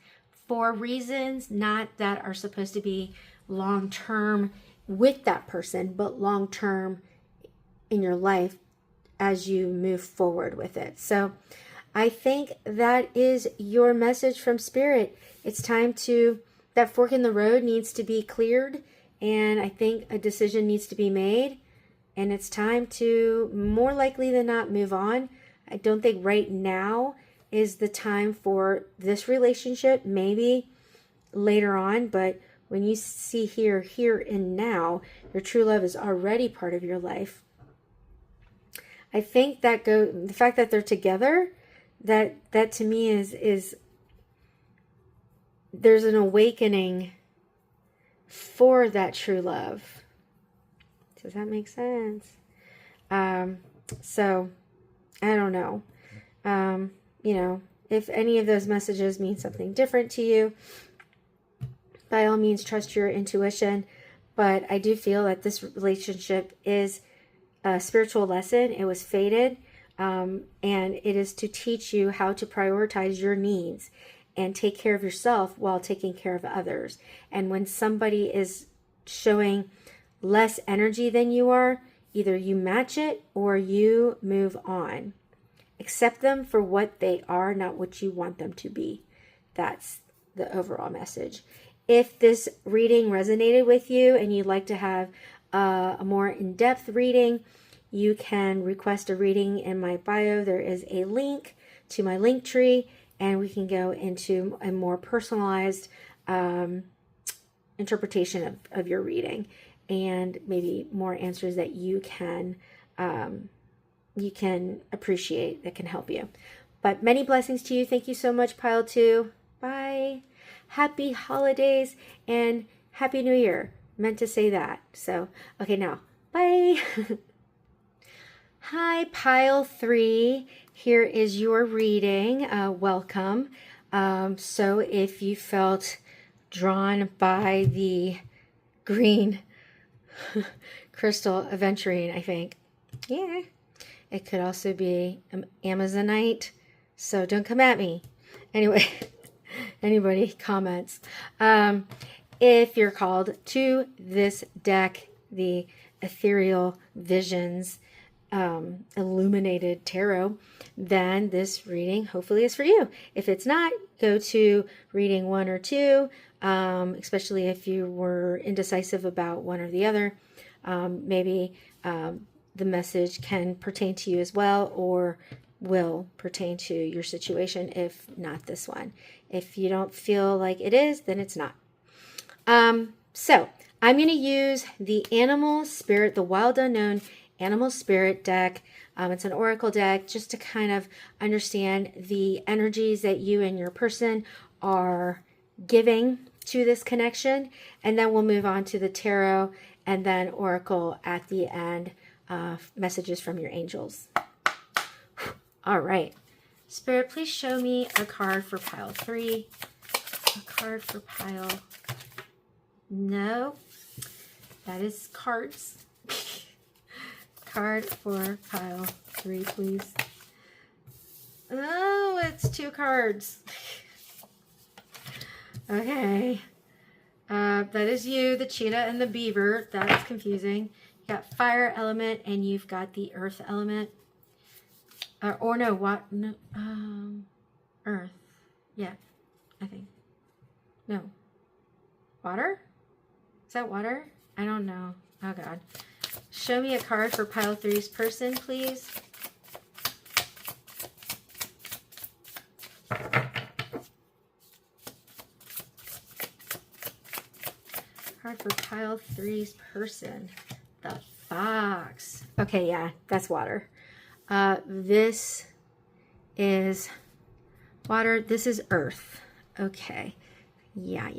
For reasons not that are supposed to be long-term with that person, but long-term in your life as you move forward with it. So I think that is your message from Spirit. It's time that fork in the road needs to be cleared, and I think a decision needs to be made, and it's time to, more likely than not, move on. I don't think right now is the time for this relationship, maybe later on, but when you see here and now, your true love is already part of your life. I think that the fact that they're together, that to me is there's an awakening for that true love. Does that make sense? So I don't know. You know, if any of those messages mean something different to you, by all means, trust your intuition. But I do feel that this relationship is a spiritual lesson. It was fated, and it is to teach you how to prioritize your needs and take care of yourself while taking care of others. And when somebody is showing less energy than you are, either you match it or you move on. Accept them for what they are, not what you want them to be. That's the overall message. If this reading resonated with you and you'd like to have a more in-depth reading, you can request a reading in my bio. There is a link to my link tree, and we can go into a more personalized interpretation of your reading, and maybe more answers that you can appreciate, that can help you. But many blessings to you. Thank you so much, Pile 2. Bye. Happy holidays and Happy New Year. Meant to say that. So, okay, now, bye. Hi, Pile 3. Here is your reading. Welcome. So if you felt drawn by the green crystal Aventurine, I think, yeah, it could also be Amazonite. So don't come at me. Anyway, anybody comments. If you're called to this deck, the Ethereal Visions Illuminated Tarot, then this reading hopefully is for you. If it's not, go to reading 1 or 2, especially if you were indecisive about one or the other. Maybe the message can pertain to you as well, or will pertain to your situation, if not this one. If you don't feel like it is, then it's not. So I'm going to use the Animal Spirit, the Wild Unknown Animal Spirit deck. It's an oracle deck, just to kind of understand the energies that you and your person are giving to this connection. And then we'll move on to the tarot and then oracle at the end, messages from your angels. All right. Spirit, please show me a card for Pile 3. A card for Pile... No, that is cards. Card for Pile 3, please. Oh, it's 2 cards. Okay. That is you, the cheetah and the beaver. That's confusing. You got fire element and you've got the earth element. Or no, what? No, earth. Yeah, I think. No. Water? Is that water? I don't know. Oh, God. Show me a card for Pile 3's person, please. Card for Pile 3's person. The fox. Okay, yeah, that's water. This is water. This is earth. Okay. Yeah.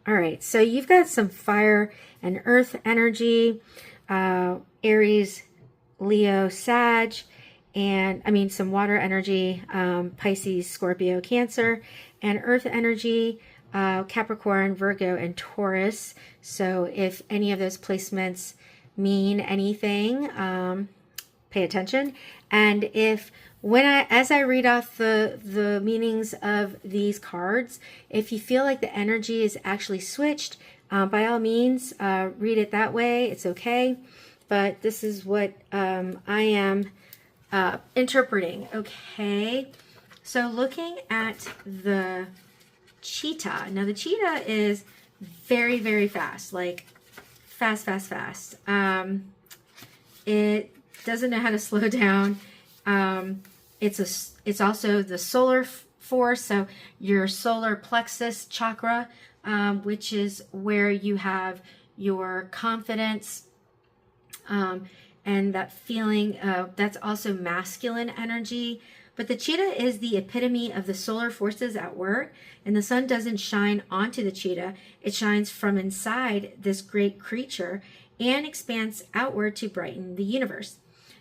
All right, so you've got some fire and earth energy, Aries, Leo, Sag, and some water energy, Pisces, Scorpio, Cancer, and earth energy, Capricorn, Virgo, and Taurus. So if any of those placements mean anything, pay attention. And if as I read off the meanings of these cards, if you feel like the energy is actually switched, by all means, read it that way. It's okay. But this is what I am interpreting. Okay. So looking at the cheetah. Now the cheetah is very, very fast. Like fast. It doesn't know how to slow down. It's also the solar force, so your solar plexus chakra, which is where you have your confidence, and that feeling of, that's also masculine energy. But the cheetah is the epitome of the solar forces at work, and the sun doesn't shine onto the cheetah. It shines from inside this great creature and expands outward to brighten the universe.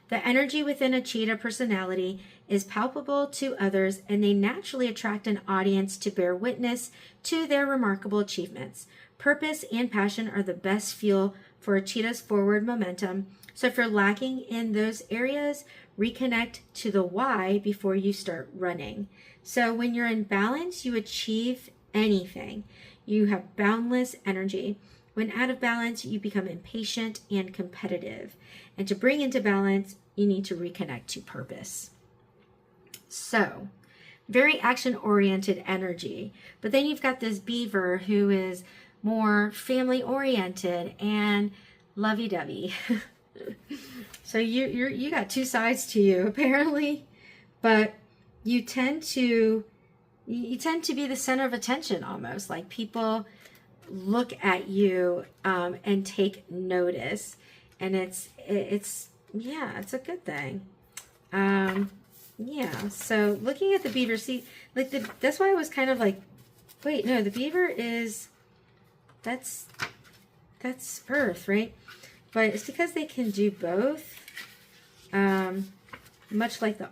The energy within a cheetah personality is palpable to others, and they naturally attract an audience to bear witness to their remarkable achievements. Purpose and passion are the best fuel for a cheetah's forward momentum. So if you're lacking in those areas, reconnect to the why before you start running. So when you're in balance, you achieve anything. You have boundless energy. When out of balance, you become impatient and competitive. And to bring into balance, you need to reconnect to purpose. So, very action-oriented energy. But then you've got this beaver who is more family-oriented and lovey-dovey. So you got two sides to you, apparently. But you tend to be the center of attention almost. Like people look at you and take notice. And it's a good thing. Yeah, so looking at the beaver, see, like that's why I was kind of like, wait, no, the beaver is, that's Earth, right? But it's because they can do both. Much like the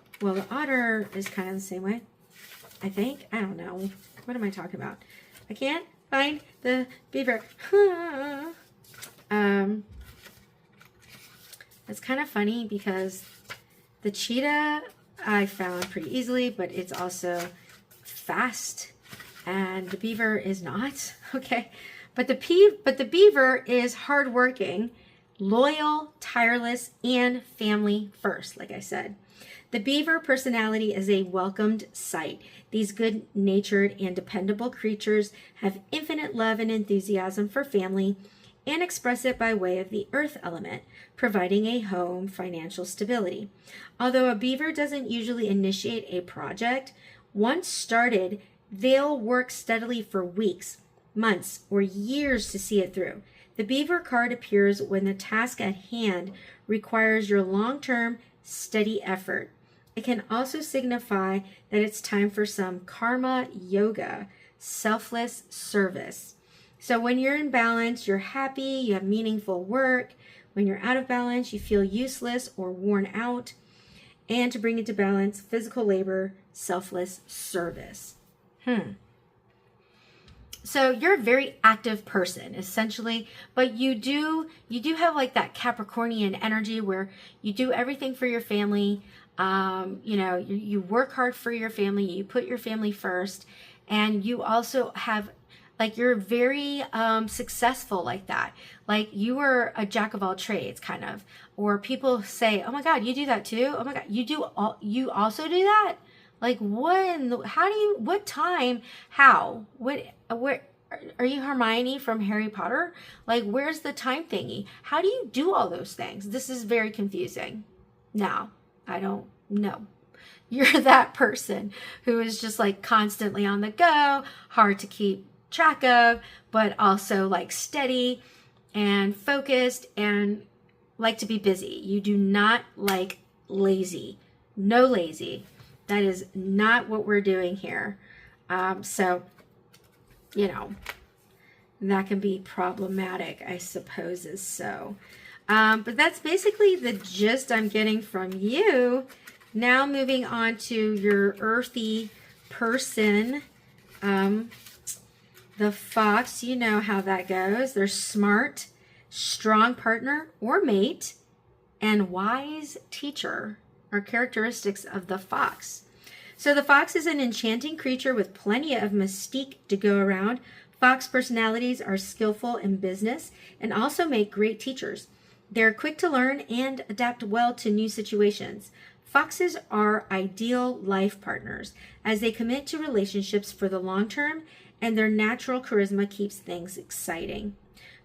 otter is kind of the same way, I think. I don't know. What am I talking about? I can't find the beaver. It's kind of funny because the cheetah I found pretty easily, but it's also fast, and the beaver is not. Okay, but the beaver is hardworking, loyal, tireless, and family first. Like I said, the beaver personality is a welcomed sight. These good-natured and dependable creatures have infinite love and enthusiasm for family, and express it by way of the earth element, providing a home, financial stability. Although a beaver doesn't usually initiate a project, once started, they'll work steadily for weeks, months, or years to see it through. The beaver card appears when the task at hand requires your long-term, steady effort. It can also signify that it's time for some karma yoga, selfless service. So when you're in balance, you're happy, you have meaningful work. When you're out of balance, you feel useless or worn out. And to bring it to balance, physical labor, selfless service. So you're a very active person, essentially, but you do have like that Capricornian energy where you do everything for your family. You work hard for your family, you put your family first, and you also have, like, you're very successful like that. Like you are a jack of all trades, kind of. Or people say, "Oh my God, you do that too? Oh my God, you also do that?" Like when? How do you? What time? How? Where? Are you Hermione from Harry Potter? Like, where's the time thingy? How do you do all those things? This is very confusing. No, I don't know. You're that person who is just like constantly on the go, hard to keep track of, but also like steady and focused and like to be busy. You do not like lazy. No lazy. That is not what we're doing here. So, that can be problematic, I suppose is so. But that's basically the gist I'm getting from you. Now moving on to your earthy person. The fox, you know how that goes. They're smart, strong partner or mate, and wise teacher are characteristics of the fox. So the fox is an enchanting creature with plenty of mystique to go around. Fox personalities are skillful in business and also make great teachers. They're quick to learn and adapt well to new situations. Foxes are ideal life partners as they commit to relationships for the long term, and their natural charisma keeps things exciting.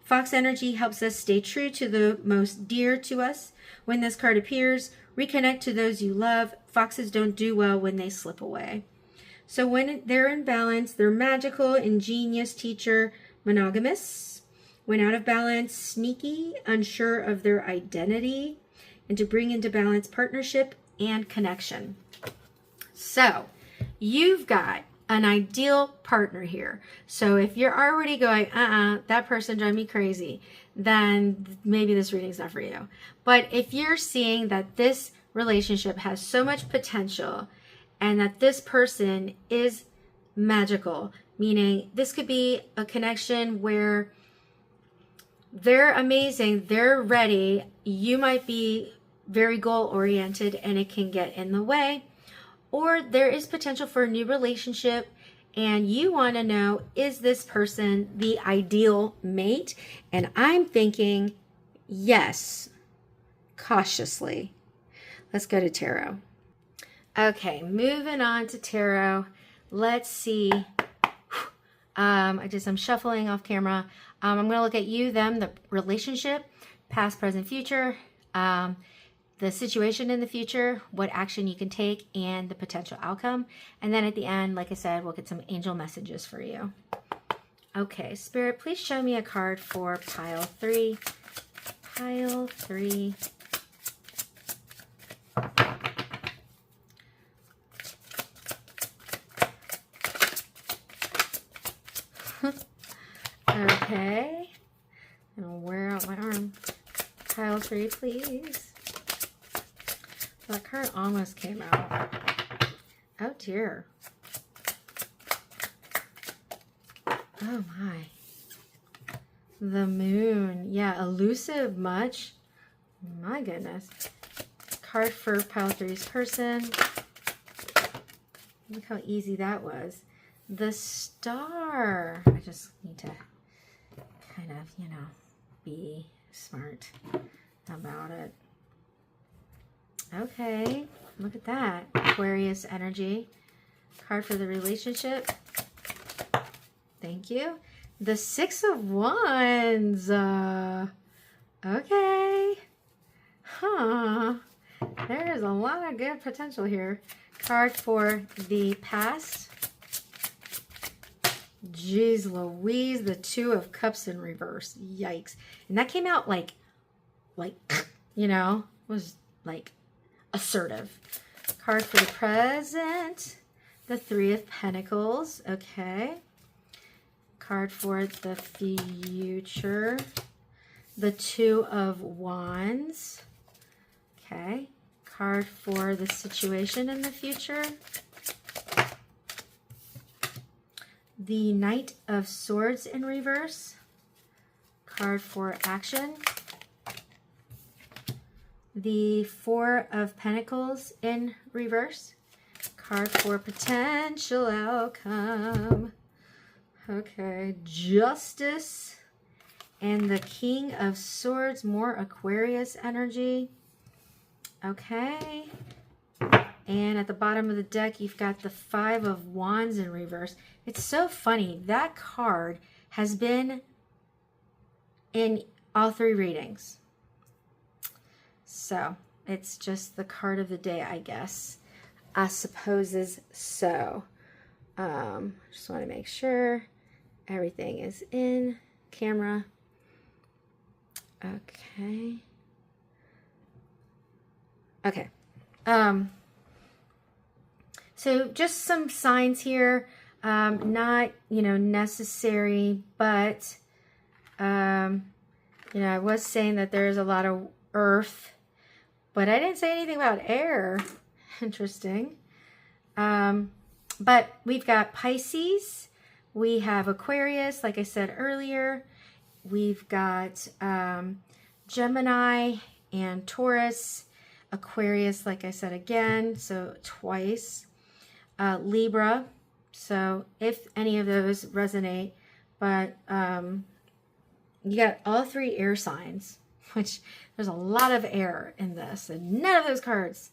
Fox energy helps us stay true to the most dear to us. When this card appears, Reconnect to those you love. Foxes don't do well when they slip away. So when they're in balance, they're magical, ingenious, teacher, monogamous. When out of balance, sneaky, unsure of their identity, and to bring into balance partnership and connection. So you've got an ideal partner here. So if you're already going, that person drives me crazy, then maybe this reading's not for you. But if you're seeing that this relationship has so much potential and that this person is magical, meaning this could be a connection where they're amazing, they're ready, you might be very goal-oriented and it can get in the way. Or there is potential for a new relationship and you want to know, is this person the ideal mate? And I'm thinking, yes, cautiously. Let's go to tarot. Okay, moving on to tarot. Let's see. I'm shuffling off camera. I'm going to look at you, them, the relationship, past, present, future. The situation in the future, what action you can take, and the potential outcome. And then at the end, like I said, we'll get some angel messages for you. Okay, Spirit, please show me a card for pile 3. Pile 3. Okay. I'm going to wear out my arm. Pile 3, please. That card almost came out. Oh dear. Oh my. The moon. Yeah, elusive much. My goodness. Card for pile 3's person. Look how easy that was. The star. I just need to kind of, be smart about it. Okay, look at that. Aquarius energy. Card for the relationship. Thank you. The 6 of Wands. Okay. Huh. There's a lot of good potential here. Card for the past. Jeez Louise, the 2 of Cups in reverse. Yikes. And that came out like, was like assertive. Card for the present. The 3 of Pentacles. Okay. Card for the future. The 2 of Wands. Okay. Card for the situation in the future. The Knight of Swords in reverse. Card for action. The 4 of Pentacles in reverse. Card for potential outcome. Okay, Justice. And the King of Swords, more Aquarius energy. Okay. And at the bottom of the deck, you've got the 5 of Wands in reverse. It's so funny. That card has been in all 3 readings. So it's just the card of the day, I guess. I supposes so. Just want to make sure everything is in camera. Okay. Okay. So just some signs here. Not, necessary, but, I was saying that there's a lot of earth, but I didn't say anything about air. Interesting. But we've got Pisces. We have Aquarius, like I said earlier. We've got Gemini and Taurus. Aquarius, like I said again, so twice. Libra. So if any of those resonate, but you got all 3 air signs, which there's a lot of air in this, and none of those cards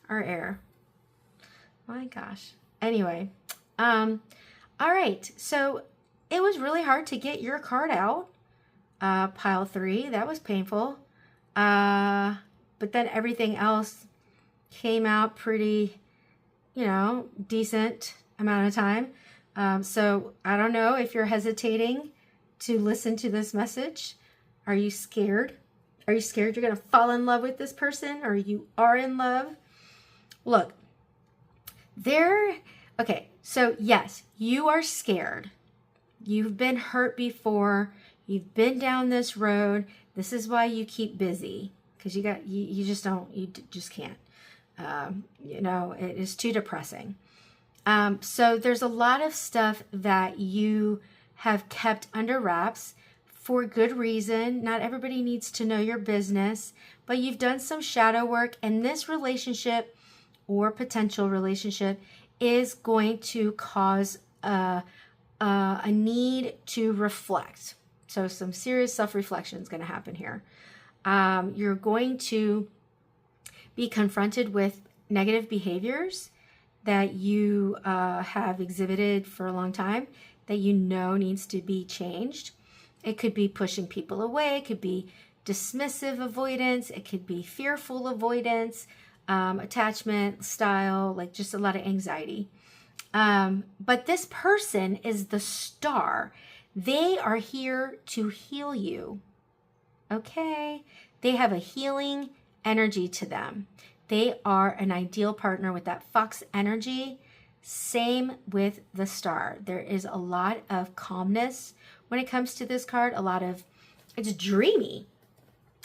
are air. My gosh. Anyway, all right. So it was really hard to get your card out, pile 3. That was painful. But then everything else came out pretty, you know, decent amount of time. So I don't know if you're hesitating to listen to this message. Are you scared? Are you scared you're going to fall in love with this person, or you are in love? Look, okay, so yes, you are scared. You've been hurt before. You've been down this road. This is why you keep busy, because you just can't. You know, it is too depressing. So there's a lot of stuff that you have kept under wraps for good reason. Not everybody needs to know your business, but you've done some shadow work, and this relationship or potential relationship is going to cause a need to reflect. So some serious self-reflection is going to happen here. You're going to be confronted with negative behaviors that you have exhibited for a long time that you know needs to be changed. It could be pushing people away. It could be dismissive avoidance. It could be fearful avoidance, attachment style, like just a lot of anxiety. But this person is the star. They are here to heal you. Okay? They have a healing energy to them. They are an ideal partner with that fox energy. Same with the star. There is a lot of calmness when it comes to this card. It's dreamy.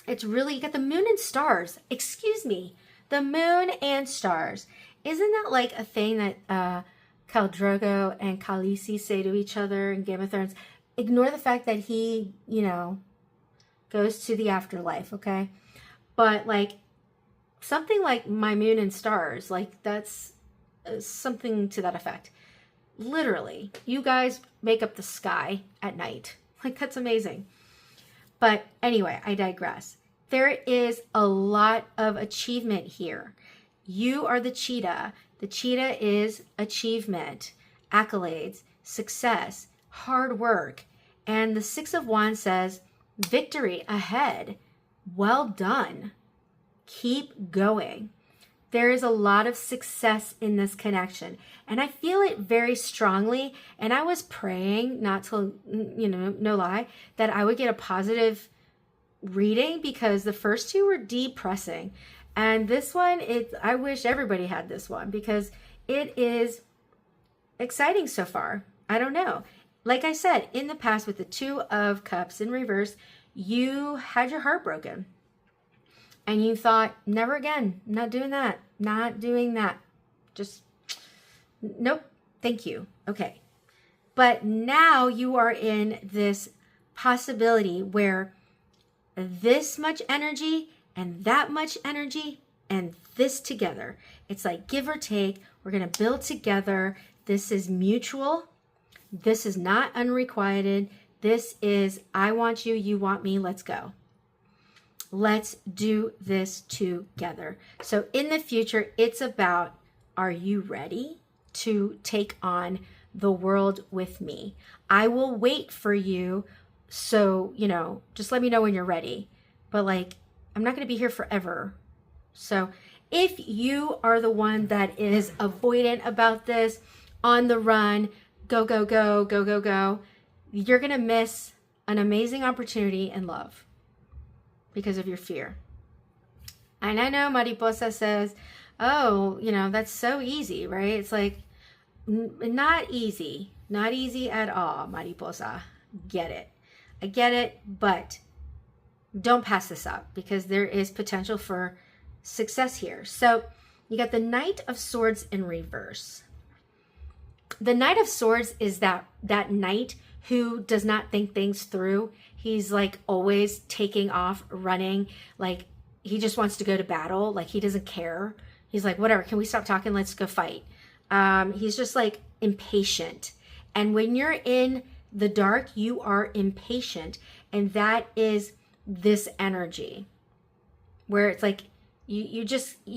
It's really, you got the moon and stars. Excuse me. The moon and stars. Isn't that like a thing that Khal Drogo and Khaleesi say to each other in Game of Thrones? Ignore the fact that he, you know, goes to the afterlife, okay? But like, something like my moon and stars, like that's something to that effect. Literally, you guys make up the sky at night. Like, that's amazing. But anyway, I digress. There is a lot of achievement here. You are the cheetah. The cheetah is achievement, accolades, success, hard work. And the Six of Wands says, victory ahead. Well done. Keep going. There is a lot of success in this connection, and I feel it very strongly. And I was praying, not to, you know, no lie, that I would get a positive reading, because the first two were depressing, and this one, I wish everybody had this one, because it is exciting so far. I don't know. Like I said, in the past with the Two of Cups in reverse, you had your heart broken. And you thought, never again, not doing that, not doing that. Just, nope, thank you. Okay. But now you are in this possibility where this much energy and that much energy and this together, it's like give or take, we're going to build together. This is mutual. This is not unrequited. This is, I want you, you want me, let's go. Let's do this together. So in the future, it's about, are you ready to take on the world with me? I will wait for you. So, you know, just let me know when you're ready. But like, I'm not going to be here forever. So if you are the one that is avoidant about this, on the run, go, go, go, go, go, go, you're going to miss an amazing opportunity in love because of your fear. And I know Mariposa says, oh, you know, that's so easy, right? It's like, not easy at all, Mariposa. Get it. I get it, but don't pass this up, because there is potential for success here. So you got the Knight of Swords in reverse. The Knight of Swords is that knight who does not think things through. He's like always taking off, running. Like he just wants to go to battle. Like he doesn't care. He's like, whatever, can we stop talking? Let's go fight. He's just like impatient. And when you're in the dark, you are impatient. And that is this energy where it's like, you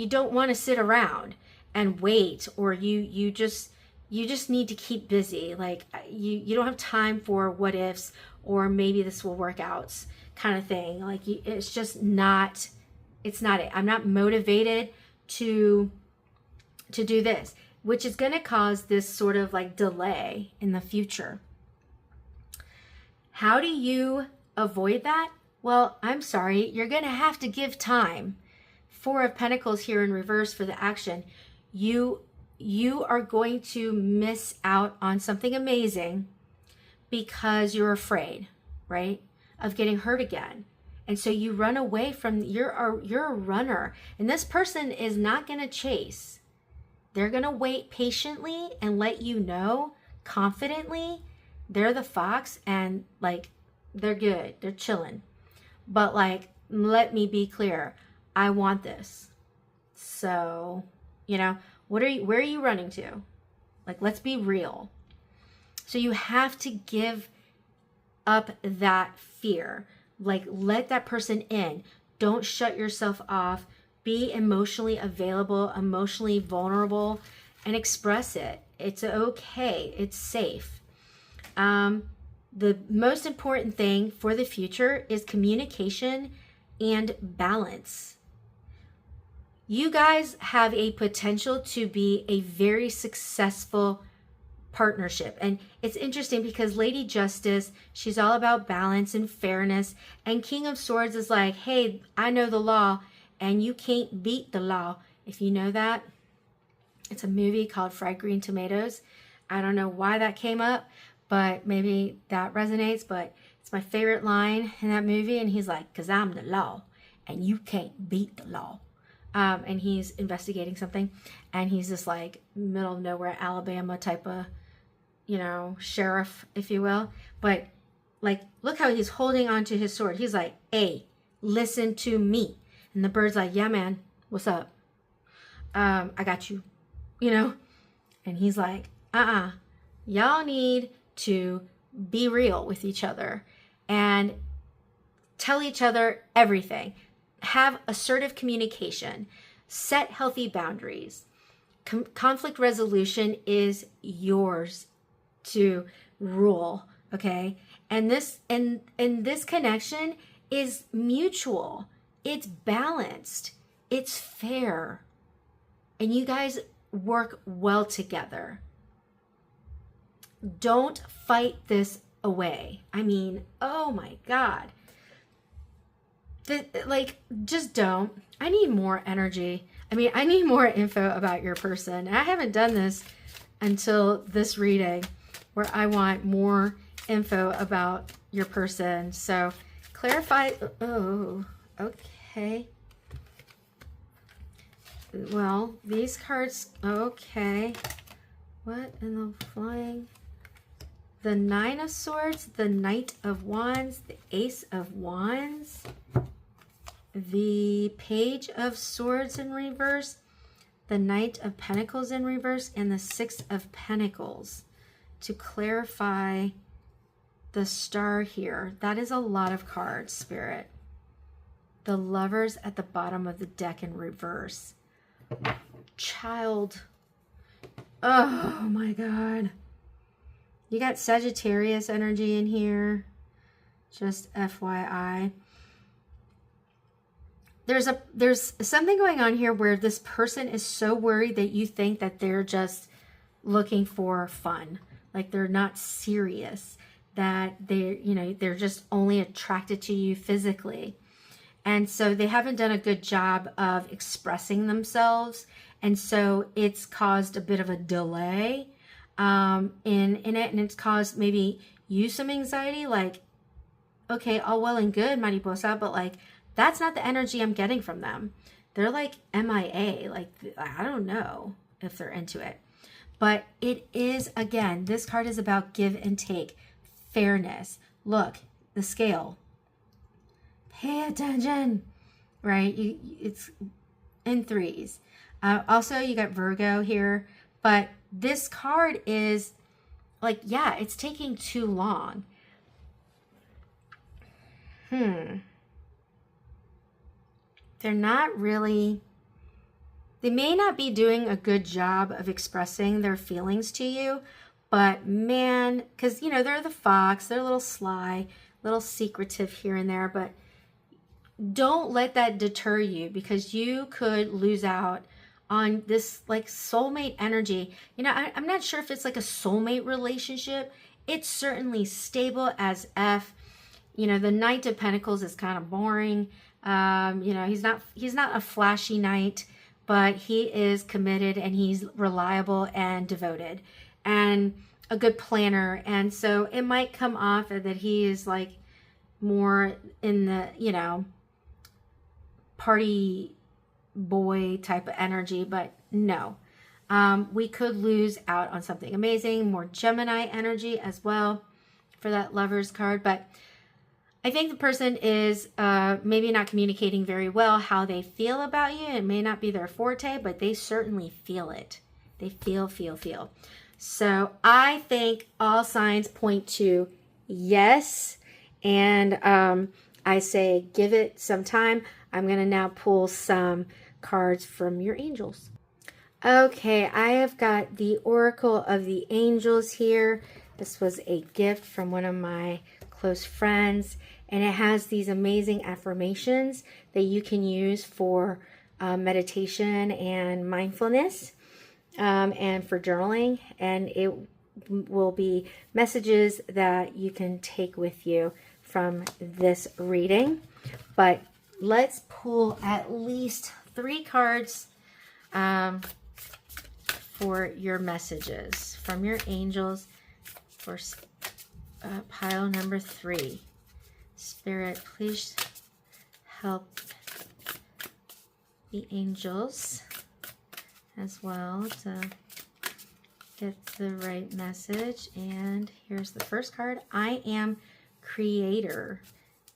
don't want to sit around and wait, or you just need to keep busy. Like you don't have time for what ifs, or maybe this will work out kind of thing. Like it's just not, it's not it. I'm not motivated to do this, which is going to cause this sort of like delay in the future. How do you avoid that? Well, I'm sorry, you're going to have to give time. Four of Pentacles here in reverse for the action. You are going to miss out on something amazing because you're afraid, right, of getting hurt again. And so you run away from, you're a runner. And this person is not going to chase. They're going to wait patiently and let you know confidently they're the fox and like they're good. They're chilling. But like, let me be clear. I want this. So, you know, where are you running to? Like, let's be real. So you have to give up that fear. Like, let that person in. Don't shut yourself off. Be emotionally available, emotionally vulnerable, and express it. It's okay. It's safe. The most important thing for the future is communication and balance. You guys have a potential to be a very successful partnership. And it's interesting because Lady Justice, she's all about balance and fairness. And King of Swords is like, hey, I know the law and you can't beat the law. If you know that, it's a movie called Fried Green Tomatoes. I don't know why that came up, but maybe that resonates. But it's my favorite line in that movie. And he's like, because I'm the law and you can't beat the law. And he's investigating something. And he's this like middle of nowhere Alabama type of, you know, sheriff, if you will. But like, look how he's holding onto his sword. He's like, hey, listen to me. And the bird's like, yeah, man, what's up? I got you, you know? And he's like, y'all need to be real with each other and tell each other everything. Have assertive communication. Set healthy boundaries. Conflict resolution is yours to rule, okay? And this connection is mutual. It's balanced. It's fair. And you guys work well together. Don't fight this away. I mean, oh my God. Like, just don't. I need more energy. I mean, I need more info about your person. I haven't done this until this reading where I want more info about your person. So clarify. Oh, okay. Well, these cards, okay. What in the flying? The Nine of Swords, the Knight of Wands, the Ace of Wands, the Page of Swords in reverse, the Knight of Pentacles in reverse, and the Six of Pentacles. To clarify the Star here, that is a lot of cards, Spirit. The Lovers at the bottom of the deck in reverse. Child. Oh my God. You got Sagittarius energy in here. Just FYI. There's something going on here where this person is so worried that you think that they're just looking for fun. Like they're not serious. That they're just only attracted to you physically. And so they haven't done a good job of expressing themselves. And so it's caused a bit of a delay in it. And it's caused maybe you some anxiety. Like, okay, all well and good, Mariposa, but like, that's not the energy I'm getting from them. They're like MIA. Like, I don't know if they're into it. But it is, again, this card is about give and take. Fairness. Look, the scale. Pay attention, right? It's in threes. Also, you got Virgo here, but this card is like, yeah, it's taking too long. They're not really, they may not be doing a good job of expressing their feelings to you, but man, because, they're the fox, they're a little sly, a little secretive here and there, but don't let that deter you because you could lose out on this like soulmate energy. You know, I'm not sure if it's like a soulmate relationship. It's certainly stable as F. You know, the Knight of Pentacles is kind of boring. You know, he's not a flashy knight, but he is committed and he's reliable and devoted and a good planner. And so it might come off that he is like more in the, you know, party boy type of energy, but no. We could lose out on something amazing, more Gemini energy as well for that Lovers card. But I think the person is maybe not communicating very well how they feel about you. It may not be their forte, but they certainly feel it. They feel. So I think all signs point to yes. And I say give it some time. I'm going to now pull some cards from your angels. Okay, I have got the Oracle of the Angels here. This was a gift from one of my close friends, and it has these amazing affirmations that you can use for meditation and mindfulness and for journaling, and it will be messages that you can take with you from this reading. But let's pull at least 3 cards for your messages from your angels for pile number 3. Spirit, please help the angels as well to get the right message. And here's the first card. I am creator,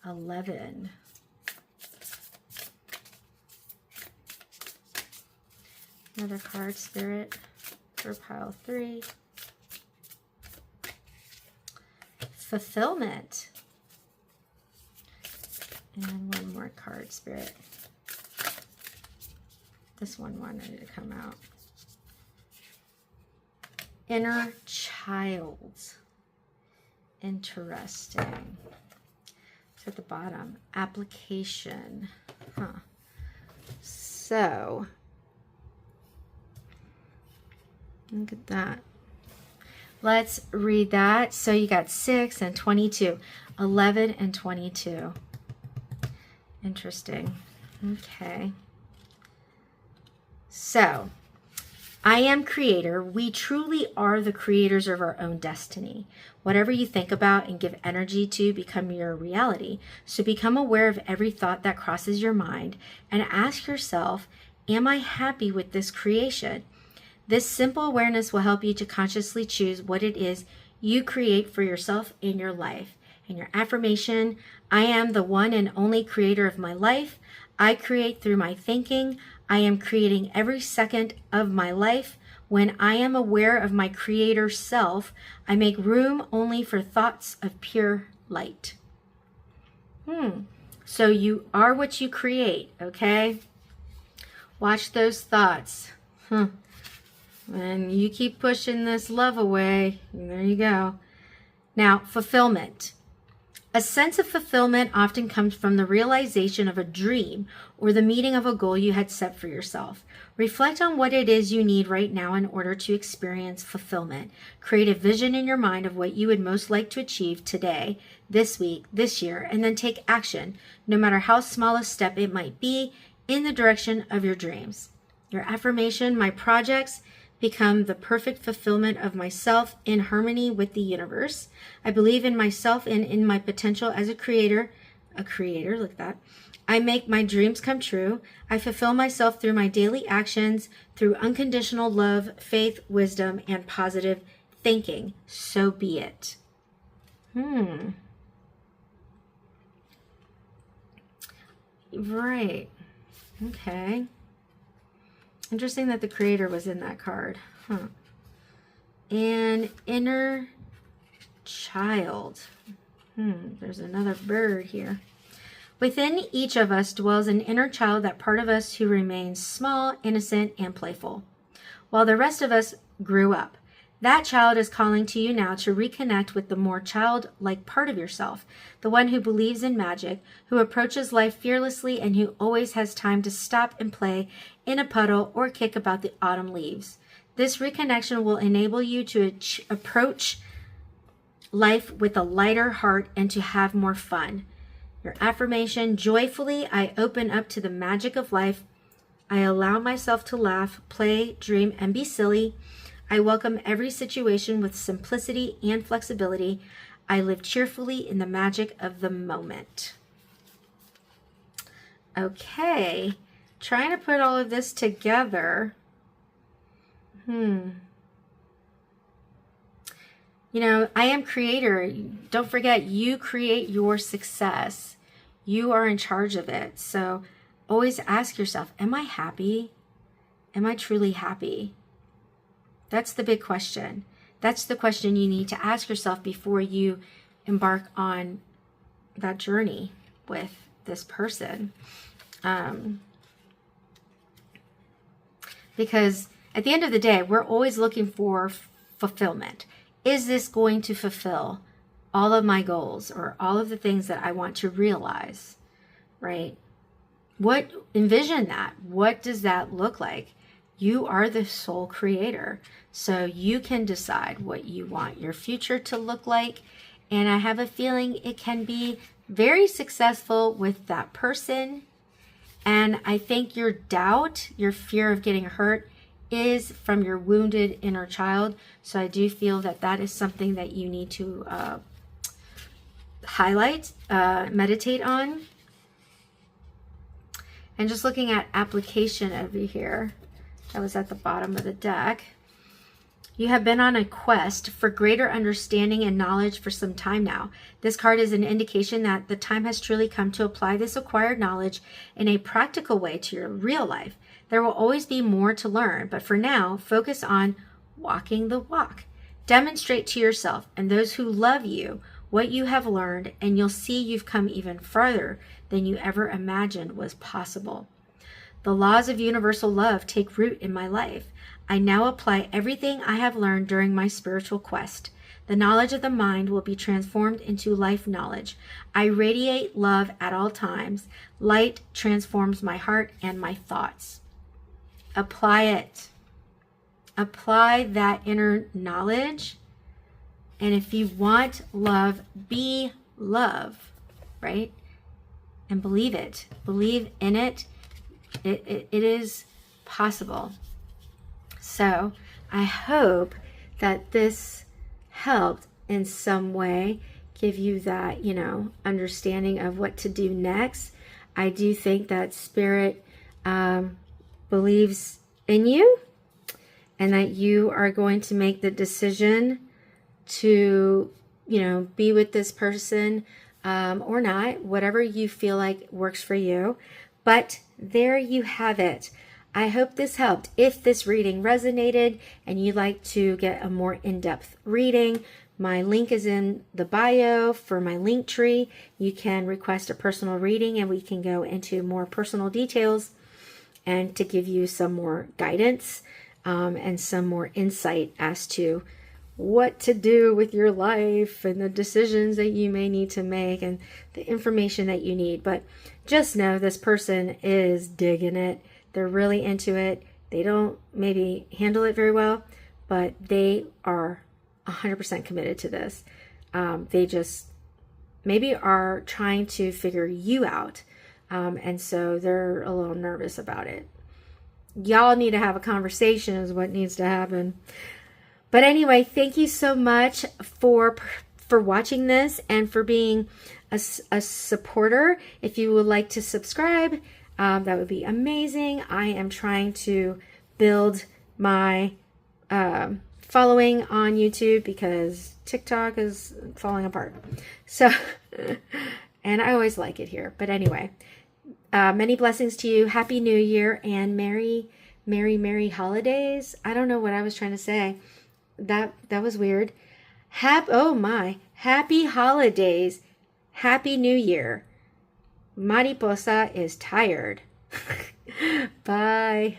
11. Another card, Spirit, for pile 3. Fulfillment. And one more card, Spirit. This one wanted to come out. Inner child. Interesting. It's at the bottom. Application. So, look at that. Let's read that. So you got 6 and 22. 11 and 22. Interesting. Okay. So, I am creator. We truly are the creators of our own destiny. Whatever you think about and give energy to become your reality. So become aware of every thought that crosses your mind and ask yourself, am I happy with this creation? This simple awareness will help you to consciously choose what it is you create for yourself in your life. And your affirmation, I am the one and only creator of my life. I create through my thinking. I am creating every second of my life. When I am aware of my creator self, I make room only for thoughts of pure light. So you are what you create, okay? Watch those thoughts. And you keep pushing this love away. And there you go. Now, fulfillment. A sense of fulfillment often comes from the realization of a dream or the meeting of a goal you had set for yourself. Reflect on what it is you need right now in order to experience fulfillment. Create a vision in your mind of what you would most like to achieve today, this week, this year, and then take action, no matter how small a step it might be, in the direction of your dreams. Your affirmation, my projects become the perfect fulfillment of myself in harmony with the universe. I believe in myself and in my potential as a creator, look at that. I make my dreams come true. I fulfill myself through my daily actions, through unconditional love, faith, wisdom, and positive thinking. So be it. Right. Okay. Interesting that the creator was in that card. And inner child. There's another bird here. Within each of us dwells an inner child, that part of us who remains small, innocent, and playful, while the rest of us grew up. That child is calling to you now to reconnect with the more childlike part of yourself, the one who believes in magic, who approaches life fearlessly, and who always has time to stop and play in a puddle or kick about the autumn leaves. This reconnection will enable you to approach life with a lighter heart and to have more fun. Your affirmation: joyfully, I open up to the magic of life. I allow myself to laugh, play, dream, and be silly. I welcome every situation with simplicity and flexibility. I live cheerfully in the magic of the moment. Okay, trying to put all of this together. You know, I am creator. Don't forget, you create your success. You are in charge of it. So always ask yourself, am I happy? Am I truly happy? That's the big question. That's the question you need to ask yourself before you embark on that journey with this person. Because at the end of the day, we're always looking for fulfillment. Is this going to fulfill all of my goals or all of the things that I want to realize, right? Envision that. What does that look like? You are the sole creator, so you can decide what you want your future to look like. And I have a feeling it can be very successful with that person. And I think your doubt, your fear of getting hurt, is from your wounded inner child. So I do feel that that is something that you need to highlight, meditate on. And just looking at application over here, that was at the bottom of the deck. You have been on a quest for greater understanding and knowledge for some time now. This card is an indication that the time has truly come to apply this acquired knowledge in a practical way to your real life. There will always be more to learn, but for now, focus on walking the walk. Demonstrate to yourself and those who love you what you have learned, and you'll see you've come even farther than you ever imagined was possible. The laws of universal love take root in my life. I now apply everything I have learned during my spiritual quest. The knowledge of the mind will be transformed into life knowledge. I radiate love at all times. Light transforms my heart and my thoughts. Apply it. Apply that inner knowledge. And if you want love, be love, right? And believe it. Believe in it. It is possible. So I hope that this helped in some way give you that, understanding of what to do next. I do think that Spirit believes in you and that you are going to make the decision to, be with this person or not, whatever you feel like works for you. But there you have it. I hope this helped. If this reading resonated and you'd like to get a more in-depth reading, my link is in the bio for my link tree. You can request a personal reading and we can go into more personal details and to give you some more guidance and some more insight as to what to do with your life and the decisions that you may need to make and the information that you need. But just know this person is digging it. They're really into it. They don't maybe handle it very well, but they are 100% committed to this. They just maybe are trying to figure you out. And so they're a little nervous about it. Y'all need to have a conversation is what needs to happen. But anyway, thank you so much for watching this and for being a supporter. If you would like to subscribe, that would be amazing. I am trying to build my following on YouTube because TikTok is falling apart. So, and I always like it here. But anyway, many blessings to you. Happy New Year and merry holidays. I don't know what I was trying to say. That was weird. Happy holidays. Happy New Year. Mariposa is tired. Bye.